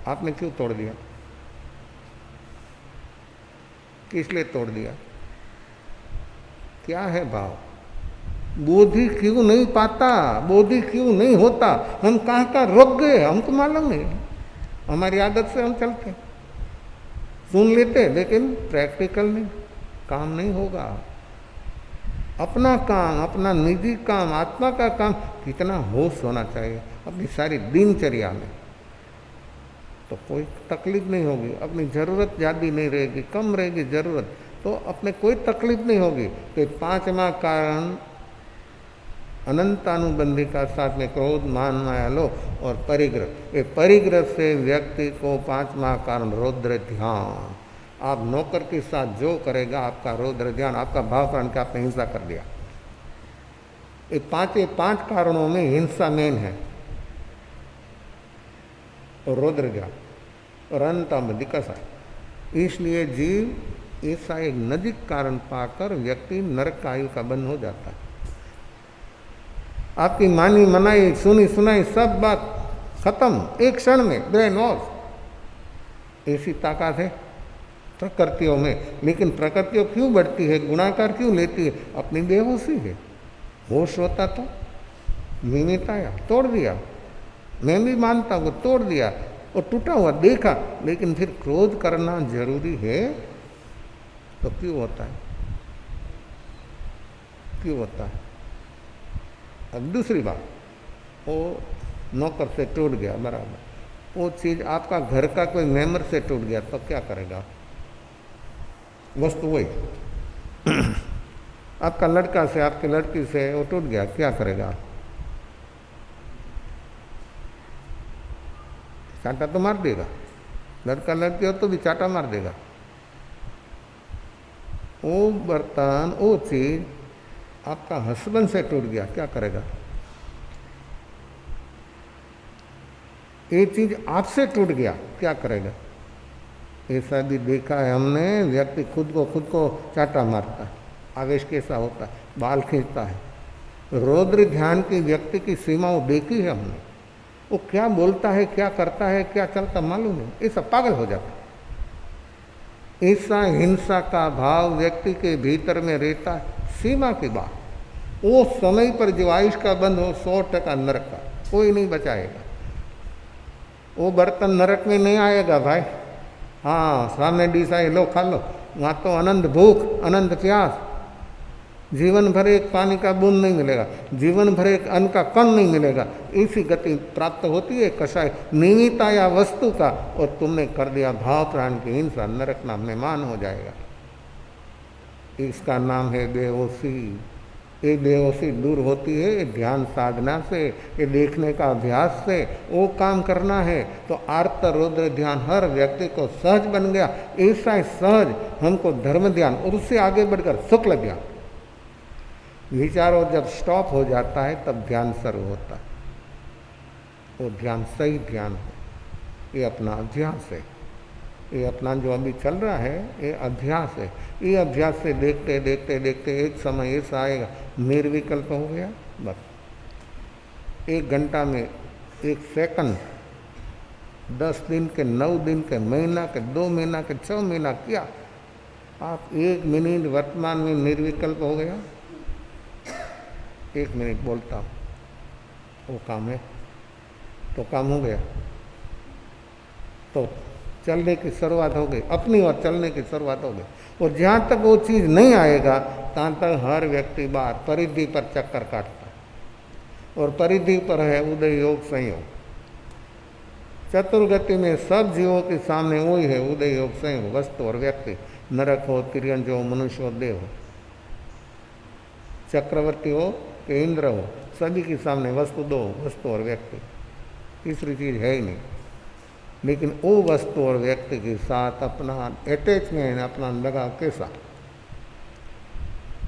आपने क्यों तोड़ दिया? किस लिए तोड़ दिया? क्या है भाव? बोधि क्यों नहीं पाता? बोधि क्यों नहीं होता? हम कहाँ का रुक गए, हमको मालूम नहीं। हमारी आदत से हम चलते, सुन लेते, लेकिन प्रैक्टिकल में काम नहीं होगा। अपना काम, अपना निजी काम, आत्मा का काम कितना होश होना चाहिए अपनी सारी दिनचर्या में, तो कोई तकलीफ नहीं होगी। अपनी ज़रूरत ज़्यादा नहीं रहेगी, कम रहेगी ज़रूरत, तो अपने कोई तकलीफ नहीं होगी। तो 5वां कारण अनंतानुबंधी का साथ में क्रोध, मान, माया, लोभ और परिग्रह। ये परिग्रह से व्यक्ति को 5वां कारण रौद्र ध्यान। आप नौकर के साथ जो करेगा आपका रौद्र ध्यान, आपका भाव प्राण के आपने हिंसा कर दिया। ये 5 कारणों में हिंसा मेन है, और रौद्र ध्यान और अनंतानुबंधी का साथ। इसलिए जीव ऐसा एक नजीक कारण पाकर व्यक्ति नरक आयु का बंद हो जाता है। आपकी मानी मनाई, सुनी सुनाई सब बात खत्म एक क्षण में, ब्रेन वॉश। ऐसी ताकत है प्रकृतियों में। लेकिन प्रकृतियों क्यों बढ़ती है, गुणाकार क्यों लेती है? अपनी बेहोशी है। होश होता तो निमित्त आया, तोड़ दिया। मैं भी मानता हूँ, तोड़ दिया और टूटा हुआ देखा, लेकिन फिर क्रोध करना जरूरी है तो क्यों होता है? क्यों होता है? अब दूसरी बात, वो नौकर से टूट गया, बराबर। वो चीज़ आपका घर का कोई मेंबर से टूट गया तो क्या करेगा? वस्तु वही आपका लड़का से, आपकी लड़की से वो टूट गया, क्या करेगा? चाटा तो मार देगा। लड़का लड़की हो तो भी चाटा मार देगा। वो बर्तन, वो चीज आपका हस्बैंड से टूट गया, क्या करेगा? ये चीज आपसे टूट गया, क्या करेगा? ऐसा भी देखा है हमने, व्यक्ति खुद को चाटा मारता है, आवेश कैसा होता है, बाल खींचता है, रौद्र ध्यान की व्यक्ति की सीमा वो देखी है हमने। वो क्या बोलता है, क्या करता है, क्या चलता मालूम नहीं, ये सब पागल हो जाता। ऐसा हिंसा का भाव व्यक्ति के भीतर में रहता है, सीमा की बात। वो समय पर जो आयुष का बंद हो 100% नरक का, कोई नहीं बचाएगा। वो बर्तन नरक में नहीं आएगा भाई। हाँ, सामने डिश आई, लो खा लो, वहाँ तो अनंत भूख, अनंत प्यास, जीवन भर एक पानी का बूंद नहीं मिलेगा, जीवन भर एक अन्न का कण नहीं मिलेगा। इसी गति प्राप्त होती है कषाय निमित्ता या वस्तु का, और तुमने कर दिया भाव प्राण की हिंसा, नरक नाम मेहमान हो जाएगा। इसका नाम है बेहोशी। ये बेहोशी दूर होती है ध्यान साधना से, ये देखने का अभ्यास से। वो काम करना है तो आर्त रौद्र ध्यान हर व्यक्ति को सहज बन गया। ऐसा सहज हमको धर्म ध्यान और उससे आगे बढ़कर शुक्ल ध्यान। विचारों जब स्टॉप हो जाता है तब ध्यान शुरू होता है। वो ध्यान सही ध्यान है, ये अपना अभ्यास है। ये अपना जो अभी चल रहा है ये अभ्यास है। ये अभ्यास से देखते देखते देखते एक समय ऐसा आएगा निर्विकल्प हो गया। बस 1 घंटा में 1 सेकंड, 10 दिन के, 9 दिन के, महीना के, 2 महीना के, 6 महीना, क्या आप 1 मिनट वर्तमान में निर्विकल्प हो गया। 1 मिनट बोलता हूँ, वो काम है तो काम हो गया। तो चलने की शुरुआत हो गई, अपनी ओर चलने की शुरुआत हो गई। और जहाँ तक वो चीज़ नहीं आएगा तहाँ तक हर व्यक्ति बाहर परिधि पर चक्कर काटता है। और परिधि पर है उदय योग संयोग। चतुर्गति में सब जीवों के सामने वही है उदय योग संयोग, वस्तु और व्यक्ति। नरक हो, तिर्यंज हो, मनुष्य हो, देव हो, चक्रवर्ती हो कि इंद्र हो, सभी के सामने वस्तु दो, वस्तु और व्यक्ति। तीसरी चीज है ही नहीं। लेकिन वो वस्तु और व्यक्ति के साथ अपना अटैचमेंट, अपना लगाव कैसा,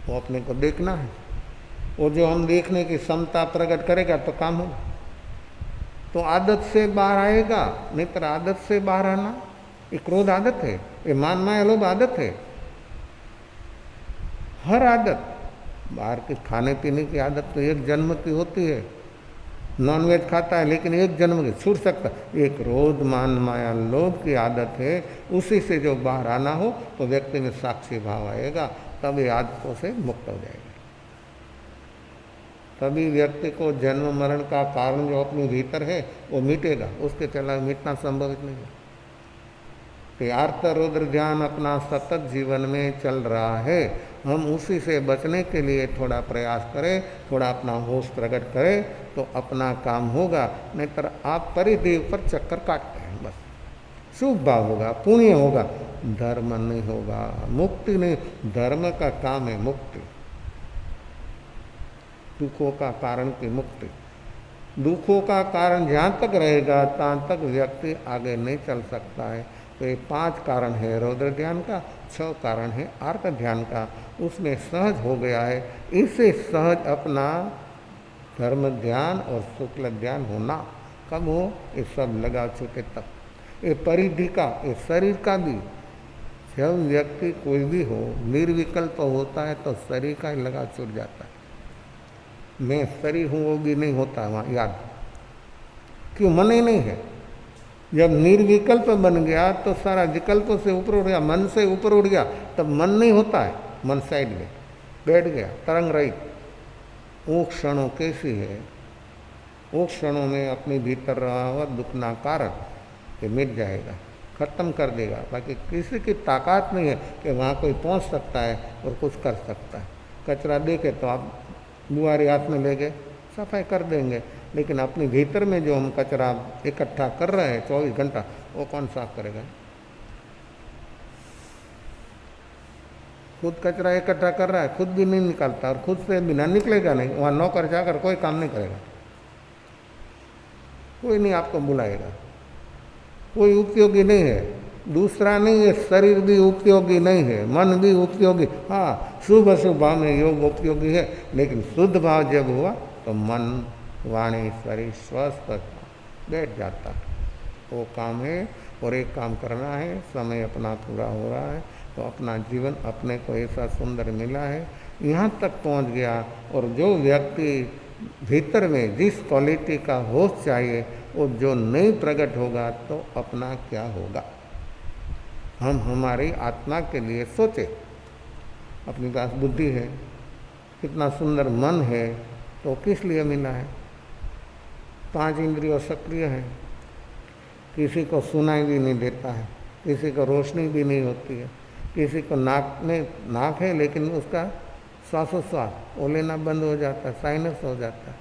वो अपने को देखना है। वो जो हम देखने की क्षमता प्रकट करेगा तो काम होगा। तो आदत से बाहर आएगा, नहीं तो आदत से बाहर आना, ये क्रोध आदत है, ये मान माया लोभ आदत है। हर आदत, बाहर के खाने पीने की आदत तो 1 जन्म की होती है। नॉनवेज खाता है लेकिन 1 जन्म की छूट सकता। एक क्रोध मान माया लोभ की आदत है, उसी से जो बाहर आना हो तो व्यक्ति में साक्षी भाव आएगा, तब ये आदतों से मुक्त हो जाएगा। तभी व्यक्ति को जन्म मरण का कारण जो अपने भीतर है वो मिटेगा, उसके चला मिटना संभवित नहीं है। कि आर्त रौद्र ध्यान अपना सतत जीवन में चल रहा है। हम उसी से बचने के लिए थोड़ा प्रयास करें, थोड़ा अपना होश प्रकट करें तो अपना काम होगा। नहीं तो आप परिधि पर चक्कर काटते हैं, बस शुभ भाव होगा, पुण्य होगा, धर्म नहीं होगा, मुक्ति नहीं। धर्म का काम है मुक्ति, दुखों का कारण की मुक्ति। दुखों का कारण जहाँ तक रहेगा तहाँ तक व्यक्ति आगे नहीं चल सकता है। तो ये 5 कारण है रौद्र ध्यान का, 6 कारण है आर्त ध्यान का। उसमें सहज हो गया है, इससे सहज अपना धर्म ध्यान और शुक्ल ध्यान होना कब हो, ये सब लगा छूटे तब। ये परिधि का, ये शरीर का भी, जब व्यक्ति कोई भी हो निर्विकल्प होता है तो शरीर का ही लगा छूट जाता है। मैं शरीर हूँ वो भी नहीं होता वहाँ याद, क्यों, मन ही नहीं है। जब निर्विकल्प बन गया तो सारा विकल्पों से ऊपर उड़ गया, मन से ऊपर उड़ गया, तब मन नहीं होता है, मन साइड में बैठ गया, तरंग रहित। वो क्षणों कैसी है, वो क्षणों में अपने भीतर रहा हुआ दुखना कारण ये मिट जाएगा, खत्म कर देगा। बाकी किसी की ताकत नहीं है कि वहाँ कोई पहुँच सकता है और कुछ कर सकता है। कचरा देखे तो आप बुआरी हाथ में ले गए, सफाई कर देंगे, लेकिन अपने भीतर में जो हम कचरा इकट्ठा कर रहे हैं 24 घंटा, वो कौन साफ करेगा। खुद कचरा इकट्ठा कर रहा है, खुद भी नहीं निकालता और खुद से बिना निकलेगा नहीं। वहाँ नौकर जाकर कोई काम नहीं करेगा, कोई नहीं आपको बुलाएगा, कोई उपयोगी नहीं है। दूसरा नहीं है, शरीर भी उपयोगी नहीं है, मन भी उपयोगी। हाँ, शुभ अशुभ भाव में योग उपयोगी है, लेकिन शुद्ध भाव जब हुआ तो मन वाणी शरीर स्वस्थ बैठ जाता है। वो काम है। और एक काम करना है, समय अपना पूरा हो रहा है, तो अपना जीवन अपने को ऐसा सुंदर मिला है, यहाँ तक पहुँच गया। और जो व्यक्ति भीतर में जिस क्वालिटी का होश चाहिए वो जो नहीं प्रकट होगा तो अपना क्या होगा। हम हमारी आत्मा के लिए सोचे, अपनी पास बुद्धि है, कितना सुंदर मन है, तो किस लिए मिला है। 5 इंद्रियों सक्रिय है, किसी को सुनाई भी नहीं देता है, किसी को रोशनी भी नहीं होती है, किसी को नाक में नाक है लेकिन उसका श्वासोश्वास वो लेना बंद हो जाता है, साइनस हो जाता है,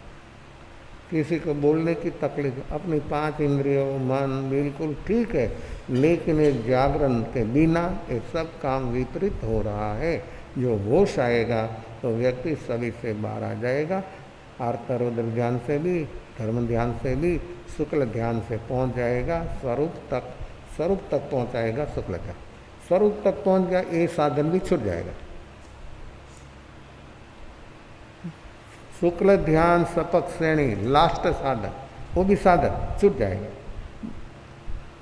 किसी को बोलने की तकलीफ। अपनी 5 इंद्रियों मन बिल्कुल ठीक है, लेकिन एक जागरण के बिना ये सब काम विपरीत हो रहा है। जो होश आएगा तो व्यक्ति सभी से बाहर आ जाएगा। आर्तरोद्र ध्यान से भी, धर्म ध्यान से भी, शुक्ल ध्यान से पहुंच जाएगा स्वरूप तक पहुंचाएगा। शुक्ल ध्यान स्वरूप तक पहुंच गया, ये साधन भी छूट जाएगा। शुक्ल ध्यान सपक श्रेणी लास्ट साधन, वो भी साधन छूट जाएगा।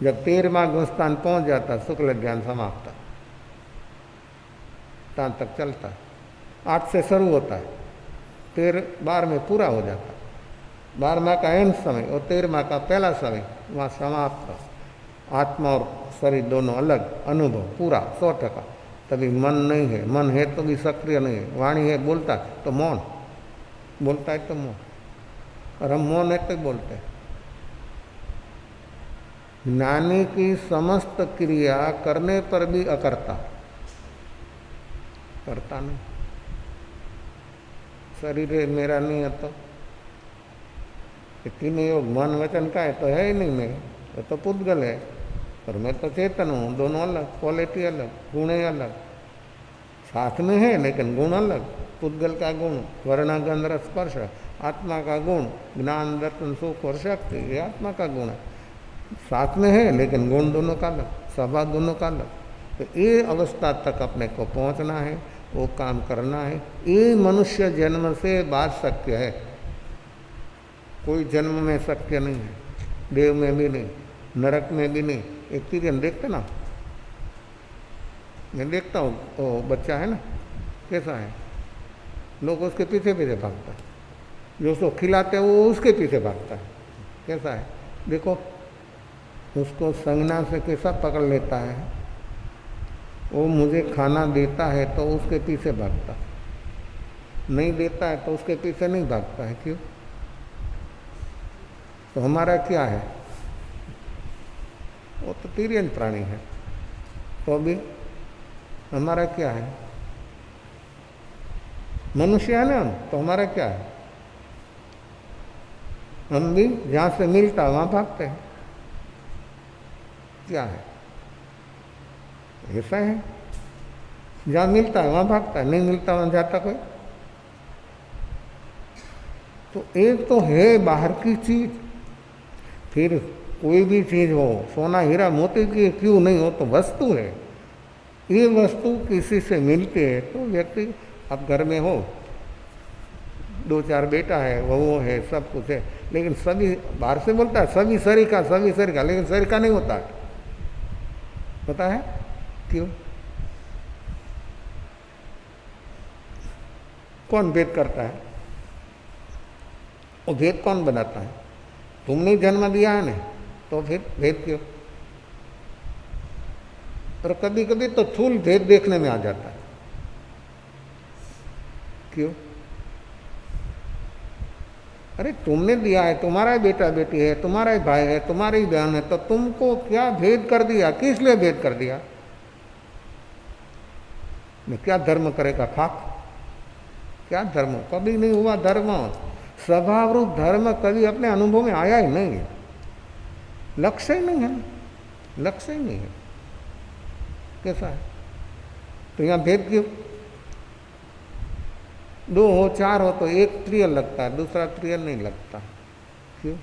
जब 13वां गुणस्थान पहुंच जाता शुक्ल ध्यान समाप्त, तहाँ तक चलता है। 8 से शुरू होता है, 12 में पूरा हो जाता है। 12वां का एंड समय और 13वां का पहला समय वहाँ समाप्त। आत्मा और शरीर दोनों अलग, अनुभव पूरा 100%। तभी मन नहीं है, मन है तो भी सक्रिय नहीं है। वाणी है, बोलता है तो मौन, बोलता है तो मौन, और हम मौन है तो बोलते हैं। ज्ञानी की समस्त क्रिया करने पर भी अकर्ता, करता नहीं। शरीर है मेरा नहीं है तो तीनों योग मन वचन का है तो है ही नहीं, मैं तो पुद्गल है, और मैं तो चेतन हूँ। दोनों अलग, क्वालिटी अलग, गुण अलग, साथ में है लेकिन गुण अलग। पुद्गल का गुण वर्ण गंध रस स्पर्श, आत्मा का गुण ज्ञान दर्शन सुख और शक्ति, ये आत्मा का गुण है। साथ में है लेकिन गुण दोनों का अलग, स्वभाव दोनों का अलग। तो ये अवस्था तक अपने को पहुंचना है, वो काम करना है। ये मनुष्य जन्म से बाद शक्य है, कोई जन्म में शक्य नहीं है, देव में भी नहीं, नरक में भी नहीं। एक तीर्यन देखते ना, मैं देखता हूँ, वो बच्चा है ना कैसा है, लोग उसके पीछे पीछे भागता है, जो उसको खिलाते हैं वो उसके पीछे भागता है। कैसा है देखो, उसको संज्ञा से कैसा पकड़ लेता है, वो मुझे खाना देता है तो उसके पीछे भागता, नहीं देता है तो उसके पीछे नहीं भागता है। क्यों? तो हमारा क्या है, वो तो तीर्यन प्राणी है, तो अभी हमारा क्या है, मनुष्य है ना हम, तो हमारा क्या है, हम भी जहाँ से मिलता वहाँ भागते हैं। क्या है, ऐसा है, जहाँ मिलता है वहाँ भागता है, नहीं मिलता वहाँ जाता कोई। तो एक तो है बाहर की चीज, फिर कोई भी चीज हो, सोना हीरा मोती की क्यों नहीं हो, तो वस्तु है। ये वस्तु किसी से मिलती है तो व्यक्ति, आप घर में हो, 2-4 बेटा है, वहू है, सब कुछ है, लेकिन सभी बाहर से बोलता है सभी शरीर का, सभी शरीर का, लेकिन शरीर का नहीं होता है। पता है क्यों? कौन भेद करता है? वो भेद कौन बनाता है? तुमने जन्म दिया है ना, तो फिर भेद क्यों? और कभी कभी तो थूल भेद देखने में आ जाता है। क्यों? अरे तुमने दिया है, तुम्हारा ही बेटा बेटी है, तुम्हारा ही भाई है, तुम्हारी ही बहन है, तो तुमको क्या भेद कर दिया? किस लिए भेद कर दिया? क्या धर्म करेगा खाक? क्या धर्म? कभी नहीं हुआ धर्म। स्वभाव रूप धर्म कभी अपने अनुभव में आया ही नहीं है, लक्ष्य ही नहीं है, लक्ष्य ही नहीं है। कैसा है? तो यहाँ भेद क्यों? 2 हो 4 हो तो एक प्रिय लगता है, दूसरा प्रिय नहीं लगता। क्यों?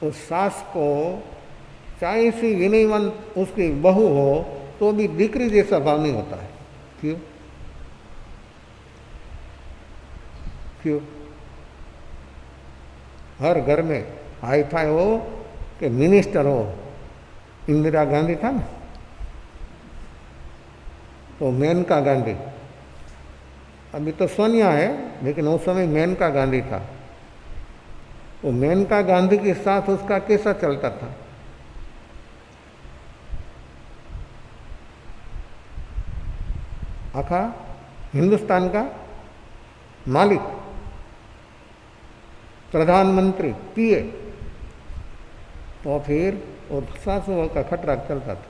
उस सास को चाहे सी विनयवंत उसकी बहू हो तो भी दीकरी जैसा भाव नहीं होता है। क्यों? क्यों? हर घर में हाई फाई हो कि मिनिस्टर हो, इंदिरा गांधी था ना, तो मेनका गांधी, अभी तो सोनिया है, लेकिन उस समय मेनका गांधी था। वो मेनका गांधी के साथ उसका कैसा चलता था? आखा हिंदुस्तान का मालिक, प्रधानमंत्री, पीए, तो फिर वो सासू का खतरा चलता था।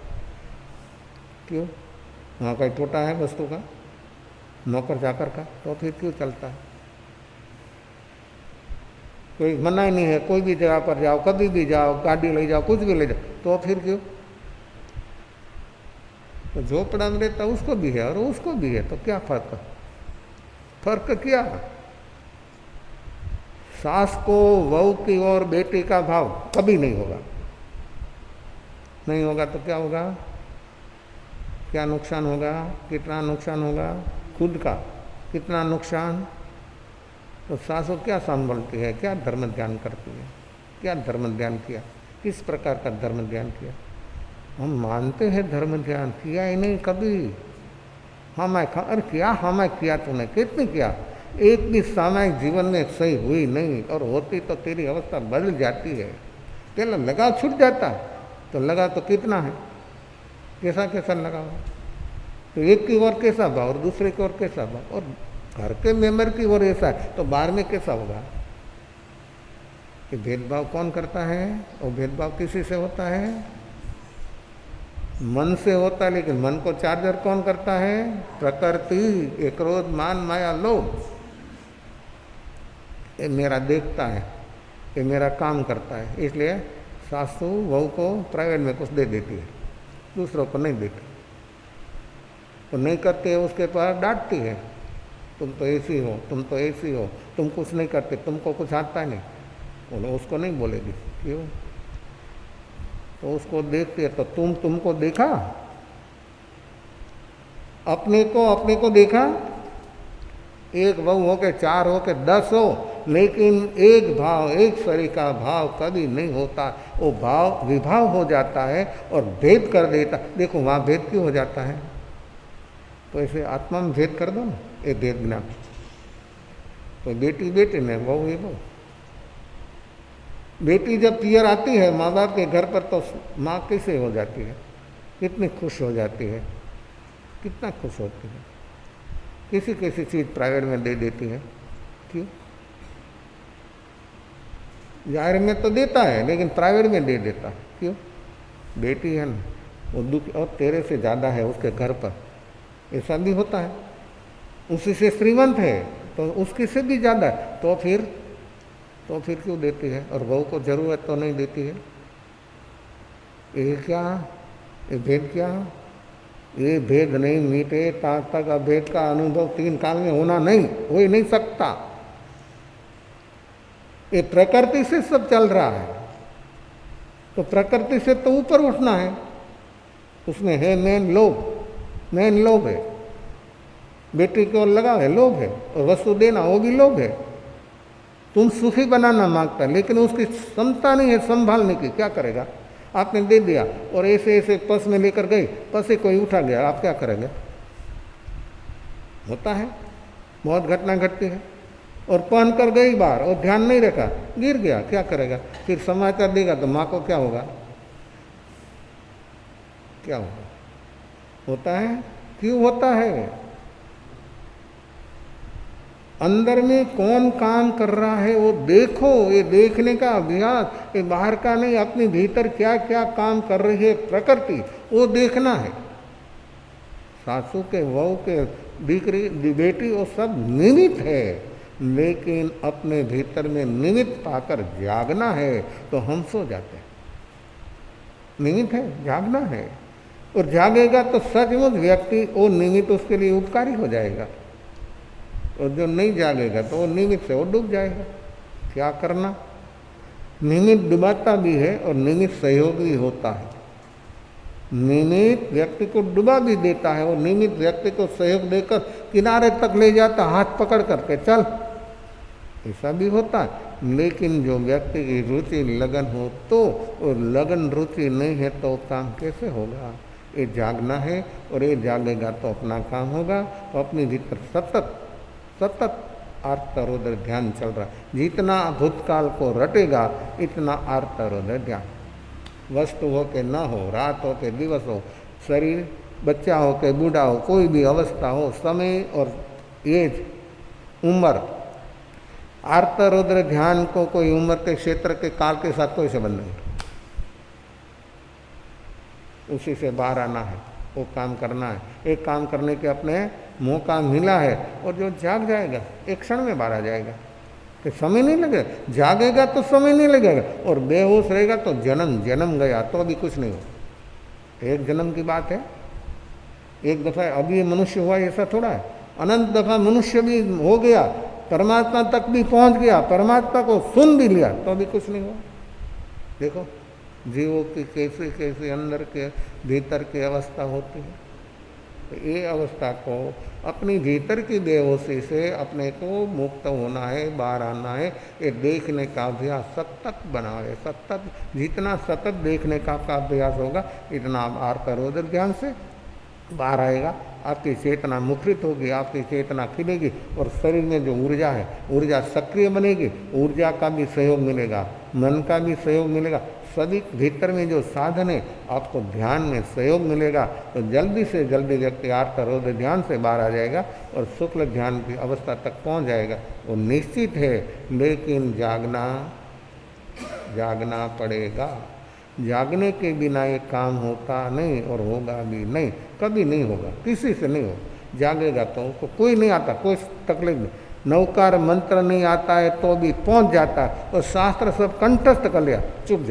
क्यों? वहाँ का टोटा है वस्तु का, नौकर चाकर का, तो फिर क्यों चलता है? कोई मना ही नहीं है, कोई भी जगह पर जाओ, कभी भी जाओ, गाड़ी ले जाओ, कुछ भी ले जाओ, तो फिर क्यों? तो झोपड़ा में रहता उसको भी है और उसको भी है, तो क्या फर्क? फर्क क्या? सास को बहू की और बेटी का भाव कभी नहीं होगा। नहीं होगा तो क्या होगा? क्या नुकसान होगा? कितना नुकसान होगा? खुद का कितना नुकसान? तो सासू क्या संभलती है, क्या धर्म ध्यान करती है, क्या धर्म ध्यान किया, किस प्रकार का धर्म ध्यान किया? हम मानते हैं धर्म ध्यान किया ही नहीं कभी। अरे क्या हमें किया तूने, कितने किया? एक भी सामायिक जीवन में सही हुई नहीं, और होती तो तेरी अवस्था बदल जाती है। तेरा लगा छूट जाता है, तो लगा तो कितना है, कैसा कैसा लगा हुआ, तो एक की ओर कैसा भाव और दूसरे की ओर कैसा भाव, और घर के मेंबर की ओर ऐसा है तो बाहर में कैसा होगा? कि भेदभाव कौन करता है? और भेदभाव किसी से होता है? मन से होता है, लेकिन मन को चार्जर कौन करता है? प्रकृति, ये क्रोध, मान, माया, लोभ। ये मेरा देखता है, ये मेरा काम करता है, इसलिए सासू बहू को प्राइवेट में कुछ दे देती है, दूसरों को नहीं देती। तो नहीं करते है उसके पास डांटती है, तुम तो ऐसी हो, तुम तो ऐसी हो, तुम कुछ नहीं करते, तुमको कुछ आता नहीं। बोलो उसको नहीं बोलेगी, क्यों? तो उसको देखती है तो तुमको देखा, अपने को देखा। एक बहू हो के 4 हो के 10 हो, लेकिन एक भाव, एक शरीर का भाव कभी नहीं होता। वो भाव विभाव हो जाता है और भेद कर देता। देखो वहाँ भेद क्यों हो जाता है? तो ऐसे आत्मा में भेद कर दो ना, ये भेद बिना। तो बेटी बेटी ने, बहू ये बहू। बेटी जब पियर आती है माँ बाप के घर पर, तो माँ कैसे हो जाती है? कितनी खुश हो जाती है, कितना खुश होती है। किसी किसी चीज़ प्राइवेट में दे देती है, क्यों? जाहिर में तो देता है, लेकिन प्राइवेट में दे देता है, क्यों? बेटी है ना, वो दुख और तेरे से ज़्यादा है उसके घर पर, ऐसा भी होता है। उसी से श्रीमंत है तो उसकी से भी ज़्यादा है, तो फिर क्यों देती है? और बहू को जरूरत तो नहीं देती है। ये क्या? ये भेद क्या? ये भेद नहीं मीटे तात तक अभेद का अनुभव 3 काल में होना नहीं, हो ही नहीं सकता। ये प्रकृति से सब चल रहा है, तो प्रकृति से तो ऊपर उठना है। उसमें है मेन लोभ है। बेटी को लगा है, लोभ है, और वस्तु देना वो भी लोभ है। तुम सुखी बनाना मांगता, लेकिन उसकी क्षमता नहीं है संभालने की, क्या करेगा? आपने दे दिया और ऐसे ऐसे पस में लेकर गई, पस से कोई उठा गया, आप क्या करेंगे? होता है, बहुत घटना घटती है। और पहन कर गई बाहर और ध्यान नहीं रखा, गिर गया, क्या करेगा? फिर समाचार देगा तो माँ को क्या होगा? क्या होगा? होता है, क्यों होता है? अंदर में कौन काम कर रहा है वो देखो। ये देखने का अभ्यास, ये बाहर का नहीं, अपने भीतर क्या क्या काम कर रही है प्रकृति, वो देखना है। सासू के, बहू के, दीकरी, बेटी, वो सब निमित्त है, लेकिन अपने भीतर में निमित्त पाकर जागना है तो हम सो जाते हैं। निमित्त है, जागना है, और जागेगा तो सचमुच व्यक्ति वो निमित्त उसके लिए उपकारी हो जाएगा। और जो नहीं जागेगा तो वो निमित्त से वो डूब जाएगा। क्या करना? निमित्त डुबाता भी है और निमित्त सहयोगी होता है। निमित्त व्यक्ति को डुबा भी देता है, और निमित्त व्यक्ति को सहयोग देकर किनारे तक ले जाता, हाथ पकड़ करके चल, ऐसा भी होता है। लेकिन जो व्यक्ति की रुचि लगन हो तो, और लगन रुचि नहीं है तो काम कैसे होगा। ये जागना है और ये जागेगा तो अपना काम होगा। तो अपने भीतर सतत सतत आर्त रुद्र ध्यान चल रहा है। जितना भूतकाल को रटेगा इतना आर्त रुद्र ध्यान। वस्तु हो के न हो, रात हो के दिवस हो, शरीर बच्चा हो के बूढ़ा हो, कोई भी अवस्था हो, समय और एज उम्र, आर्त रुद्र ध्यान को कोई उम्र के क्षेत्र के काल के साथ कोई संबंध नहीं। उसी से बाहर आना है, वो काम करना है। एक काम करने के अपने मौका मिला है और जो जाग जाएगा एक क्षण में बाहर आ जाएगा, कि समय नहीं लगेगा। जागेगा तो समय नहीं लगेगा, और बेहोश रहेगा तो जन्म जन्म गया तो अभी कुछ नहीं हो। एक जन्म की बात है, एक दफा अभी ये मनुष्य हुआ ऐसा थोड़ा है, अनंत दफा मनुष्य भी हो गया, परमात्मा तक भी पहुंच गया, परमात्मा को सुन भी लिया तो अभी कुछ नहीं हुआ। देखो जीवों की कैसे कैसे अंदर के भीतर की अवस्था होती है। तो ये अवस्था को अपनी भीतर की बेहोशी से अपने को मुक्त होना है, बाहर आना है। ये देखने का अभ्यास सतत बनाए, सतत जितना सतत देखने का आपका अभ्यास होगा इतना आप आर्त रुद्र ध्यान से बाहर आएगा। आपकी चेतना मुखरित होगी, आपकी चेतना खिलेगी और शरीर में जो ऊर्जा है ऊर्जा सक्रिय बनेगी। ऊर्जा का भी सहयोग मिलेगा, मन का भी सहयोग मिलेगा, सभी भीतर में जो साधन है आपको ध्यान में सहयोग मिलेगा। तो जल्दी से जल्दी व्यक्ति आर्त रुद्र ध्यान से बाहर आ जाएगा और शुक्ल ध्यान की अवस्था तक पहुंच जाएगा। वो निश्चित है, लेकिन जागना पड़ेगा। जागने के बिना ये काम होता नहीं और होगा भी नहीं, कभी नहीं होगा, किसी से नहीं होगा। जागेगा तो उसको कोई नहीं आता, कोई तकलीफ नहीं। नौकार मंत्र नहीं आता है तो भी पहुंच जाता है, और शास्त्र सब कंठस्थ कर लिया चुप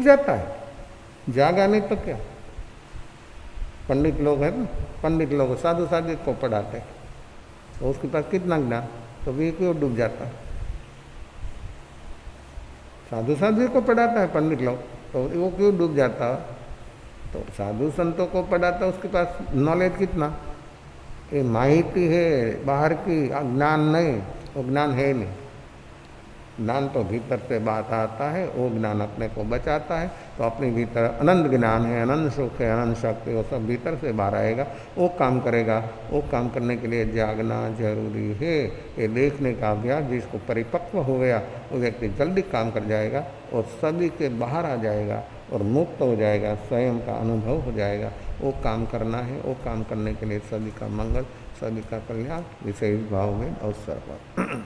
जाता है। जागा नहीं तो क्या। पंडित लोग हैं ना, पंडित लोग साधु साधु को पढ़ाते हैं तो उसके पास कितना ज्ञान, तो भी क्यों डूब जाता है। साधु साधु को पढ़ाता है पंडित लोग तो वो क्यों डूब जाता है। तो साधु संतों को पढ़ाता है, उसके पास नॉलेज कितना, ये माहिती है बाहर की, ज्ञान नहीं, वो ज्ञान है नहीं। ज्ञान तो भीतर से बात आता है, वो ज्ञान अपने को बचाता है। तो अपने भीतर अनंत ज्ञान है, अनंत सुख है, अनंत शक्ति, वो सब भीतर से बाहर आएगा, वो काम करेगा। वो काम करने के लिए जागना जरूरी है। ये देखने का अभ्यास जिसको परिपक्व हो गया वो व्यक्ति जल्दी काम कर जाएगा और सभी के बाहर आ जाएगा और मुक्त हो जाएगा, स्वयं का अनुभव हो जाएगा। वो काम करना है, वो काम करने के लिए सभी का मंगल, सभी का कल्याण विशेष भाव में अवसर पर